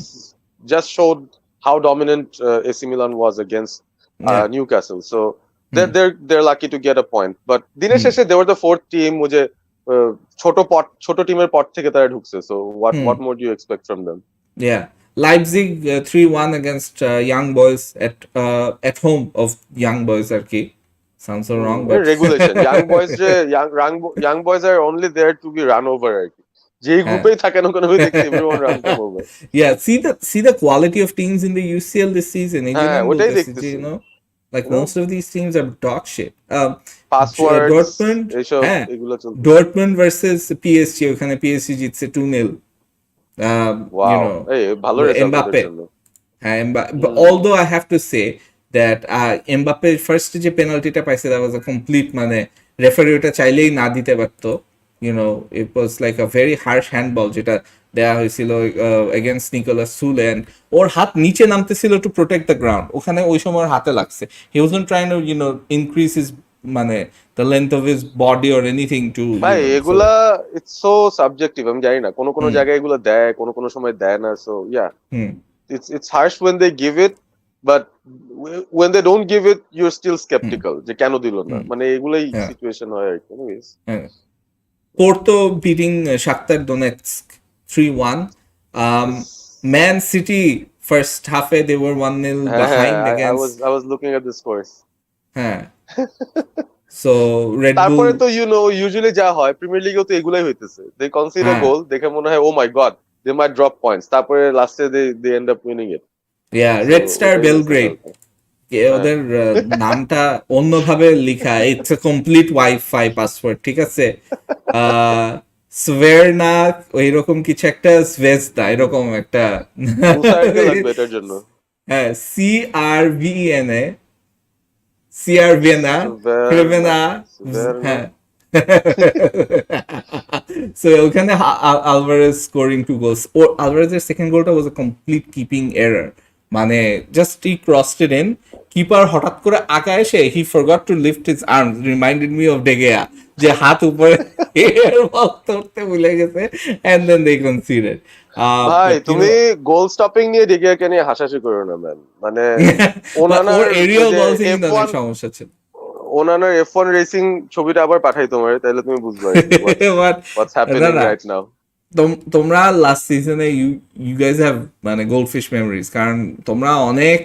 just showed how dominant AC Milan was against Newcastle, so they're lucky to get a point, but দিনের শেষে they were the fourth team, মুঝে ছোট টিমের পর থেকে তারা ঢুকছে, so what more do you expect from them? Yeah, Leipzig 3-1 against Young Boys at home of Young Boys আর কি, sounds so wrong but regulation. young boys are only there to be run over আর কি, যেই গ্রুপেই থাকে না কোনো দেখছি everyone run them over. Yeah, see the quality of teams in the UCL this season, ওটাই দেখতেছি, like most of these teams are dog shit. Passwords, Dortmund, এগুলো চলছে। Dortmund versus PSG, ওখানে PSG জিতছে 2-0. ভালো রেজাল্ট Mbappe. হ্যাঁ, although I have to say that Mbappe first যে পেনাল্টিটা পাইছে, that was a complete, মানে রেফারি ওটা চাইলেই না দিতে পারতো, it was like a very harsh handball যেটা দেয়া হয়েছিল against নিকোলাস সুলে, and ওর হাত নিচে নামতেছিল to protect the ground, ওখানে ওই সময় ওর হাতে লাগছে, he wasn't trying to increase his মানে the length of his body or anything to, ভাই so এগুলা ইটস সো সাবজেক্টিভ, আমি জানি না, কোন কোন হুম জায়গায় এগুলো দেয়, কোন কোন সময় দেয় না, so yeah hmm it's harsh when they give it, but when they don't give it you're still hmm skeptical যে কেন দিল না, হুম মানে এগুলাই হ্যাঁ সিচুয়েশন হয় আর কি। Anyways, হ্যাঁ Porto beating Shakhtar Donetsk 3-1. this- Man City first half they were 1-0 হ্যাঁ হ্যাঁ behind against I was looking at the scores. হ্যাঁ so Red Bull তারপরে তো ইউজুয়ালি যা হয় প্রিমিয়ার লিগেও তো এগুলাই হইতেছে, দে কনসিড আ হ্যাঁ গোল দেখে মনে হয় ও my god they might drop points, তারপরে লাস্টে they end up winning it. yeah so Red Star ওটাই হচ্ছে Belgrade ব্যাপার। হ্যাঁ ওদের নামটা অন্যভাবে লেখা it's a complete wifi password ঠিক আছে সোভেরনা ওইরকম কিছু একটা স্ভেজদা এরকম একটা মুসাইরকে লাগবে এটার জন্য। হ্যাঁ CRVENA CRVENA সুভেরনা ক্রেভেনা সুভেরনা হ্যাঁ সো ওখানে আলভারেজ স্কোরিং 2 goals ও আলভারেজের সেকেন্ড গোলটা was a complete keeping error মানে just he crossed it in keeper হঠাৎ করে আঁকা এসে he forgot to lift his arm reminded me of De Gea যে হাত উপরে এর বল ধরতে ভুলে গেছে এন্ড দেন দে কনসিডার ভাই বাট তুমি গোল স্টপিং নিয়ে ডিগিয়াকে নিয়ে হাসাহাসি করো না ম্যান, মানে ওনানার ওর এরিয়াল যে বল সিং অনেক F1 সমস্যা ছিল ওনানার F1 রেসিং ছবিটা আবার পাঠাই তোমার, তাহলে তুমি বুঝবে আর কি বাট হোয়াটস হ্যাপেনিং না রাইট নাও। তোমরা লাস্ট সিজনে ইউ গাইজ হ্যাভ মানে গোল্ডফিশ মেমোরিজ কারণ তোমরা অনেক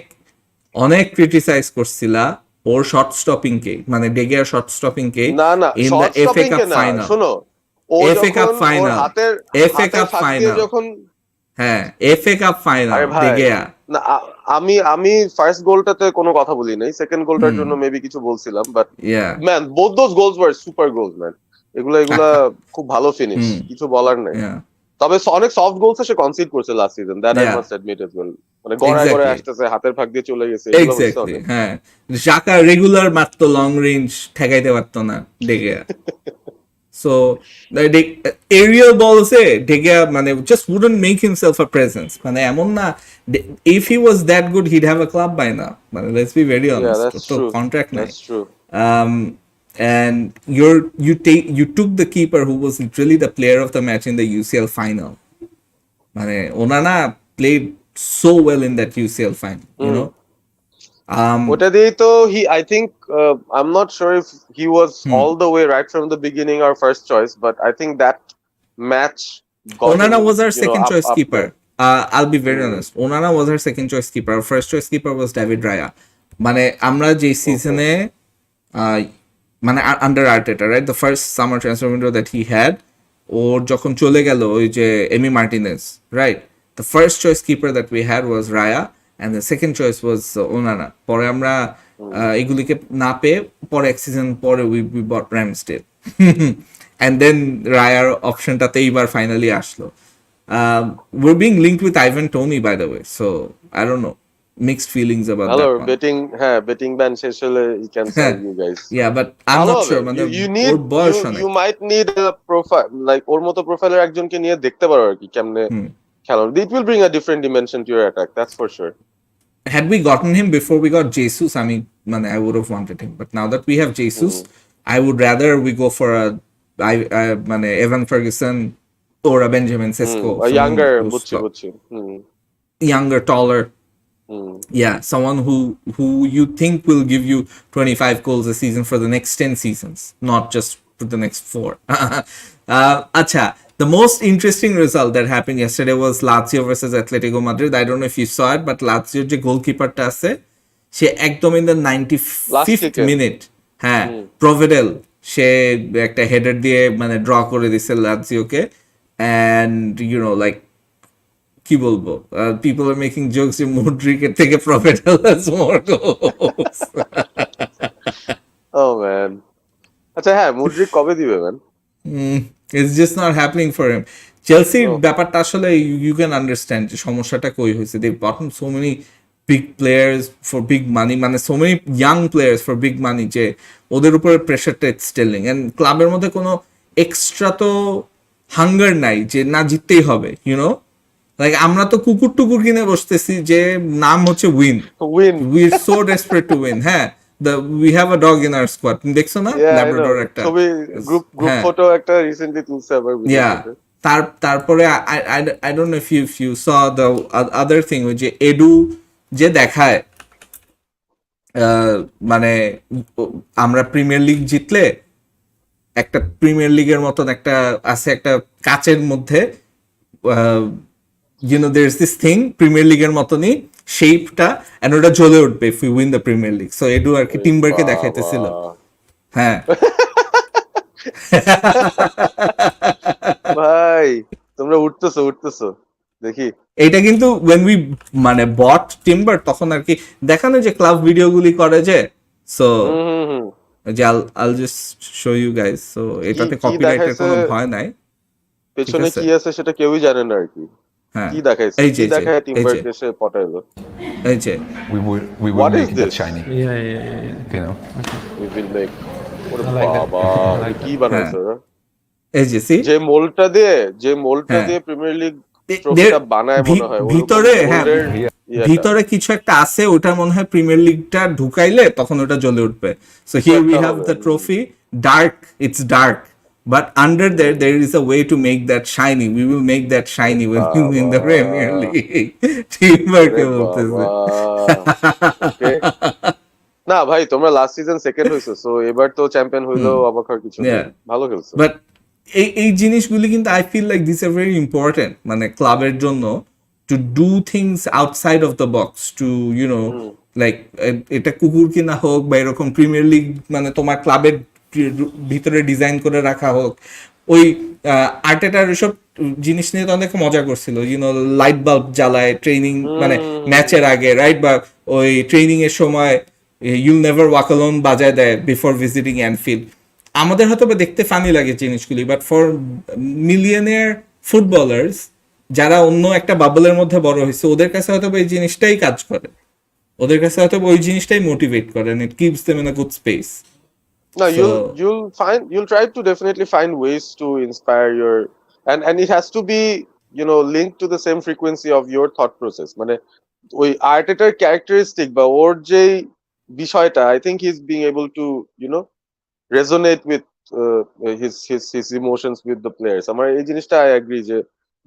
অনেক ক্রিটিসাইজ করছিলা ওর শর্ট স্টপিং কে মানে ডেগিয়ার শর্ট স্টপিং কে না না in the short FA stopping cup কে না, ফাইনাল শোনো ও এফএ কাপ যখন ওর ফাইনাল হাতের এফএ হাতের কাপ ফাঁক দিয়ে ফাইনাল যখন, হ্যাঁ এফএ কাপ ফাইনাল আরে ভাই ডেগিয়া না আমি আমি ফার্স্ট গোলটাতে কোনো কথা বলি নাই, সেকেন্ড গোলটার জন্য মেবি কিছু বলছিলাম, but yeah man both those goals were super goals man, এগুলা খুব ভালো ফিনিশ, কিছু বলার নাই। ইয়া তবে অনেক সফট গোলস সে কনসিড করছে last season, that I yeah must admit as well, মানে গড়ায় গড়ায় এক্স্যাক্টলি আসতেছে, হাতের ফাঁক দিয়ে চলে গেছে, এগুলো হচ্ছে এক্স্যাক্টলি অনেক। হ্যাঁ জাকা রেগুলার মারতো লং রেঞ্জ ঠেকাইতে পারতো না De Gea So the aerial balls Degea মানে just wouldn't make himself a presence. মানে এমন না if he was that good he'd have a club by now. মানে let's be very Yeah, honest. that's তো true. contract নাই. That's true. Um, and you took the keeper who was literally the player of the match in the UCL final. মানে Onana played so well in that UCL final, you know. ওটা দিয়েই তো I think I'm not sure if he was all the way right from the beginning our first choice, but I think that match got Onana him, was our second choice up keeper. there. I'll be very honest. Onana was our second choice keeper. Our first choice keeper was David Raya. মানে আমরা যে সিজনে মানে under Arteta right the first summer transfer window that he had ওর যখন চলে গেল ওই যে Emi Martinez right the first choice keeper that we had was Raya and the second choice was Onana. পরে আমরা এগুলিকে না পেয়ে পরে এক সিজন পরে উই বট র্যামস্টেল অ্যান্ড দেন রায়ার অপশনটাতে এইবার ফাইনালি আসলো। we're being linked with Ivan Toney by the way, so I don't know, mixed feelings about Hello, that one. betting ban শেষ হলে he can sell you guys. Yeah, but I'm ভালো not হবে। sure মানে You need ওর বয়স অনেক you might need a profile like ওর মতো প্রোফাইলের একজনকে নিয়ে দেখতে পারো আর কি কেমনে খেলো, it will bring a different dimension to your attack, that's for sure. had we gotten him before we got Jesus, I mean, I would have wanted him. But now that we have Jesus, I would rather we go for Evan Ferguson or a Benjamin Sesko. A younger বুঝছি younger, taller. Yeah, someone who you think will give you 25 goals a season for the next 10 seasons, not just for the next 4. Acha, the most interesting result that happened yesterday was Lazio versus Atletico Madrid. I don't know if you saw it, but Lazio যে গোলকিপারটা আছে সে একদম in the 95th minute হ্যাঁ প্রভিডেল সে একটা header দিয়ে মানে draw করে দিছে লাজিওকে and you know like কি বলবো people are making jokes যে মুড্রিকের থেকে প্রভিডেল has more goals. Oh man, আচ্ছা হ্যাঁ মুডরিক কবে দিবে man? It's just not happening for him. চেলসির ব্যাপারটা আসলে you can understand যে সমস্যাটা কই হয়েছে, they've gotten so many big players for big money, মানে so many young players for big money যে ওদের উপরে প্রেশারটা it's telling, and ক্লাবের মধ্যে কোনো এক্সট্রা তো হাঙ্গার নাই যে না জিততেই হবে, you know, like আমরা তো কুকুর টুকুর কিনে বসতেছি যে নাম হচ্ছে win, we're so desperate to win, হ্যাঁ we have a dog in our squad. তুমি দেখছো না? Yeah, I know. ল্যাব্রাডর একটা। ছবি গ্রুপ হ্যাঁ, ফটো একটা রিসেন্টলি তুলছে আবার yeah. ভিডিওতে। তারপরে I don't know if you saw the other thing, ওই যে এডু যে দেখায় মানে আমরা প্রিমিয়ার লিগ জিতলে একটা প্রিমিয়ার লিগের মতন একটা আছে, একটা কাচের মধ্যে there is this thing premier লিগের মতনই শেপটা, এন্ড ওটা জ্বলে উঠবে if you win the premier league. So Edu আর কি টিম্বারকে দেখাইতেছিল। হ্যাঁ ভাই তোমরা উঠতেছো দেখি। এটা কিন্তু when we মানে বট টিম্বার তখন আর কি দেখানো যে ক্লাব ভিডিওগুলি করে যে, সো যে I'll just show you guys. So এটাতে কপিরাইটের কোনো ভয় নাই। পেছনে কি আছে সেটা কেউই জানে না আর কি। হ্যাঁ কি দেখাইছে, কি দেখায় টিম্বারকে সে পটাইলো। এই যে we will What is make that this? shiny. Yeah. You know. We will make ওরে I like that. বাবা I like কি বানাইছে ওরা? এই যে see যে মোল্ডটা হ্যাঁ। দিয়ে প্রিমিয়ার লিগ ট্রফিটা বানায় মনে হয় ভিতরে, হ্যাঁ ইয়েটা। ভিতরে কিছু একটা আছে, ওটা মনে হয় প্রিমিয়ার লিগটা ঢুকাইলে তখন ওটা জ্বলে উঠবে। So here we have the trophy, dark, it's dark, but under there is a way to make that shiny. We will make that shiny when we win the Premier League. টিমওয়ার্কে বলতেছে। Okay. না ভাই তোমরা last season second হইছো, so এবার তো champion হইলো অবাক হওয়ার কিছু নেই। Yeah. ভালো খেলছো। বাট এই জিনিসগুলি কিন্তু I feel like this are very important, মানে ক্লাবের জন্য to do things outside of the box, to like এটা কুকুর কিনা হোক বা এরকম প্রিমিয়ার লিগ মানে তোমার ক্লাবের ভিতরে ডিজাইন করে রাখা হোক। ওই আর্টেটার এসব জিনিস নিয়ে তো অনেক মজা করছিল, লাইট বাল্ব জ্বালায় ট্রেনিং মানে ম্যাচের আগে, রাইট? বা ওই ট্রেনিং এর সময় ইউল নেভার ওয়াক অ্যালোন বাজায় দেয় বিফোর ভিজিটিং অ্যানফিল্ড। আমাদের হয়তো বা দেখতে ফানি লাগে জিনিসগুলি, বাট ফর মিলিয়নিয়ার ফুটবলার্স যারা অন্য একটা বাবলের মধ্যে বড় হয়েছে, ওদের কাছে হয়তো এই জিনিসটাই কাজ করে, ওদের কাছে হয়তো ওই জিনিসটাই মোটিভেট করে, it keeps them in a good space. No, you'll try to definitely find ways to inspire your, and it has to be linked to the same frequency of your thought process. মানে ওই আর্টেটার characteristic বা ওর যে বিষয়টা, I think he's being able to resonate with his emotions with the players. আমার এই জিনিসটা I agree যে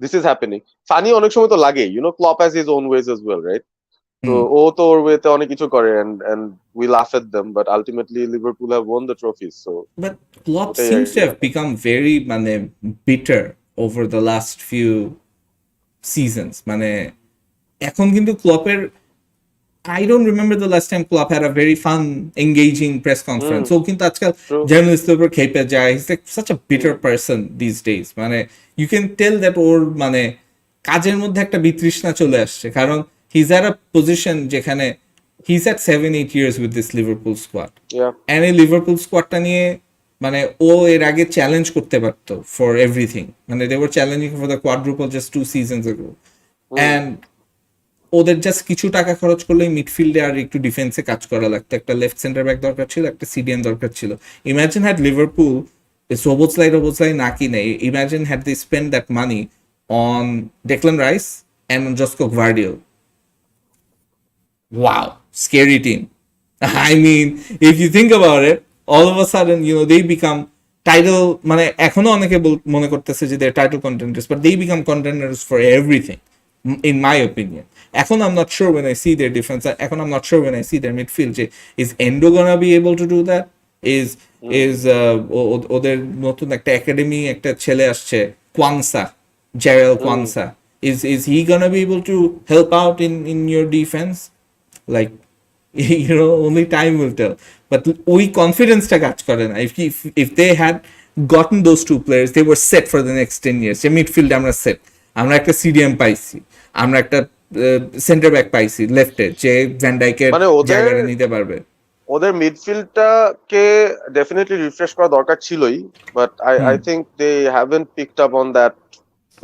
this is happening. Funny অনেক সময় তো লাগে, Klopp has his own ways as well, right? তো ও তো ওর ওয়েতে অনেক কিছু করে, and we laugh at them, but ultimately Liverpool have won the trophies. So but Klopp seems to have become very মানে bitter over the last few seasons. মানে এখন কিন্তু ক্লপের I don't remember the last time Klopp had a very fun, engaging press conference. So কিন্তু আজকাল জার্নালিস্টদের উপর খেপে যায়. He's like such a bitter person these days. মানে you can tell that ওর মানে কাজের মধ্যে একটা বিতৃষ্ণা চলে আসছে, কারণ he's at a position যেখানে he's had 7-8 years with this Liverpool squad. yeah, and এই লিভারপুল স্কোয়াডটা নিয়ে মানে ও এর আগে চ্যালেঞ্জ করতে পারতো ফর এভরিথিং, মানে they were challenging for the quadruple just 2 seasons ago. and ওদের জাস্ট কিছু টাকা খরচ করলেই মিডফিল্ডে আর একটু ডিফেন্সে কাজ করা লাগতো, একটা লেফট সেন্টার ব্যাক দরকার ছিল, একটা সিডিএম দরকার ছিল। ইমাজিন হ্যাড লিভারপুল সোবোসলাই না কিনে, imagine had they spend that money on Declan Rice and on Josko Gvardiol. Wow, scary team. I mean, if you think about it, all of a sudden, they become title, মানে এখনো অনেকে মনে করতেছে যে they're title contenders, but they become contenders for everything, in my opinion. এখন I'm not sure when I see their defense, এখন I'm not sure when I see their midfield, যে is Endo gonna be able to do that? Is ওদের নতুন একটা academy একটা ছেলে আসছে, কোয়াংসা, জেরেল কোয়াংসা, is he gonna be able to help out in your defense? Like, only time will tell. But ওই কনফিডেন্সটা কাজ করে না। If they had gotten those two players, they were set for the next 10 years. যে মিডফিল্ডে আমরা set, আমরা একটা CDM পাইছি, আমরা একটা সেন্টার ব্যাক পাইছি লেফটে যে ভ্যান ডাইকের জায়গাটা নিতে পারবে। ওদের মিডফিল্ডটাকে ডেফিনেটলি রিফ্রেশ করা দরকার ছিলই, but I think they haven't picked up on that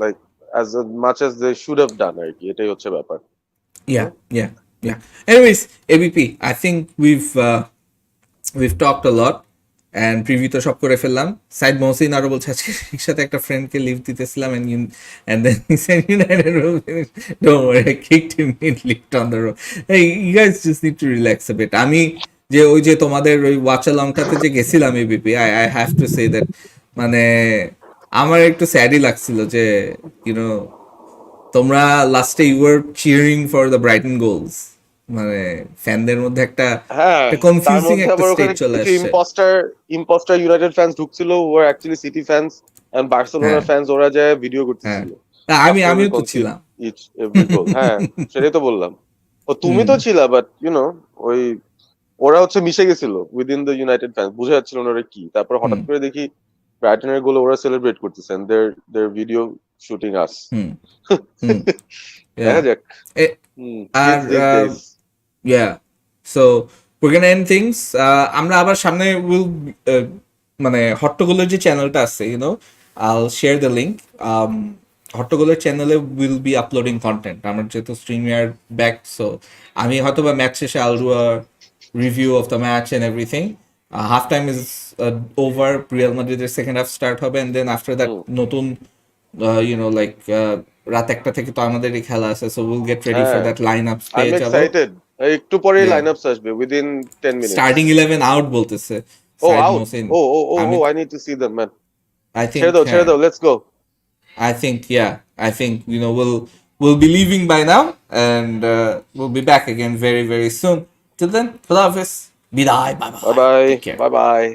like as much as they should have done, আর কি এটাই হচ্ছে ব্যাপার। Yeah. Anyways, ABP, I think we've talked a lot and preview তো সব করে ফেললাম। সাইদ মহসিন আরো বলছে আজকে রিক্সাতে একটা ফ্রেন্ডকে leave দিতেছিলাম and then he said United will finish. Don't worry, I kicked him in, lift on the road. Hey, you guys just need to relax a bit. আমি যে ওই যে তোমাদের ওই ওয়াচ লংটাতে যে গেছিলাম ABP, I have to say that মানে আমার একটু স্যাডই লাগছিল যে ইউনো তোমরা লাস্টে you are cheering for the Brighton goals, মানে ফ্যানদের মধ্যে একটা হ্যাঁ, তার কনফিউজিং মধ্যে একটা আবার স্টেট ওখানে চলে কিছু আসছে। ইম্পোস্টার ইউনাইটেড ফ্যান্স ঢুকছিল, ওর অ্যাকচুয়ালি সিটি ফ্যান্স এন্ড বার্সেলোনার হ্যাঁ ফ্যান্স, ওরা যায় ভিডিও হ্যাঁ, করতেছিল তা আফটার উই আমিও তো কনসিড ছিলাম। ইচ এভরি গোল। হ্যাঁ, সেটাই তো বললাম। ও তুমি হুম তো ছিলা, বাট ওই ওরা হচ্ছে মিশে গেছিল উইদিন দ্য ইউনাইটেড ফ্যান্স, বুঝা যাচ্ছিল না ওরা কি। তারপর হুম হঠাৎ করে দেখি ব্রাইটনের গোলে ওরা সেলিব্রেট করতেছেন, দের ভিডিও শুটিং আস। হুম হুম দেখা yeah. যাক। আর kids this days. yeah, so we're gonna end things. আমরা আবার সামনে উইল মানে হট্টগোলের যে চ্যানেলটা আছে I'll share the link. হট্টগোলের চ্যানেলে উইল বি আপলোডিং কন্টেন্ট, আমার যেহেতু স্ট্রিম ইয়ার ব্যাক, সো আমি হয়তো বা ম্যাচ শেষে I'll do a review of the match and everything. Half time is over, Real মাদ্রিদের সেকেন্ড হাফ স্টার্ট হবে, এন্ড দেন আফটার দ্যাট নতুন লাইক রাত 1টা থেকে তো আমাদেরই খেলা আছে, so will get ready for হ্যাঁ, দ্যাট লাইন আপস আই পেয়ে এম যাবো। এক্সাইটেড। একটু পরেই Yeah. লাইন আপস আসবে উইদিন 10 মিনিটস। স্টার্টিং 11 আউট বলতেছে ও সাইদ আউট, মোসিন। ও আমি I need to see them man. I think ছেড়ে দাও, ছেড়ে দাও, let's go. I think, yeah, I think we'll be leaving by now, and we'll be back again very very soon. Till then, Khudafis, bidai, bye bye bye, bye, take care. Bye by.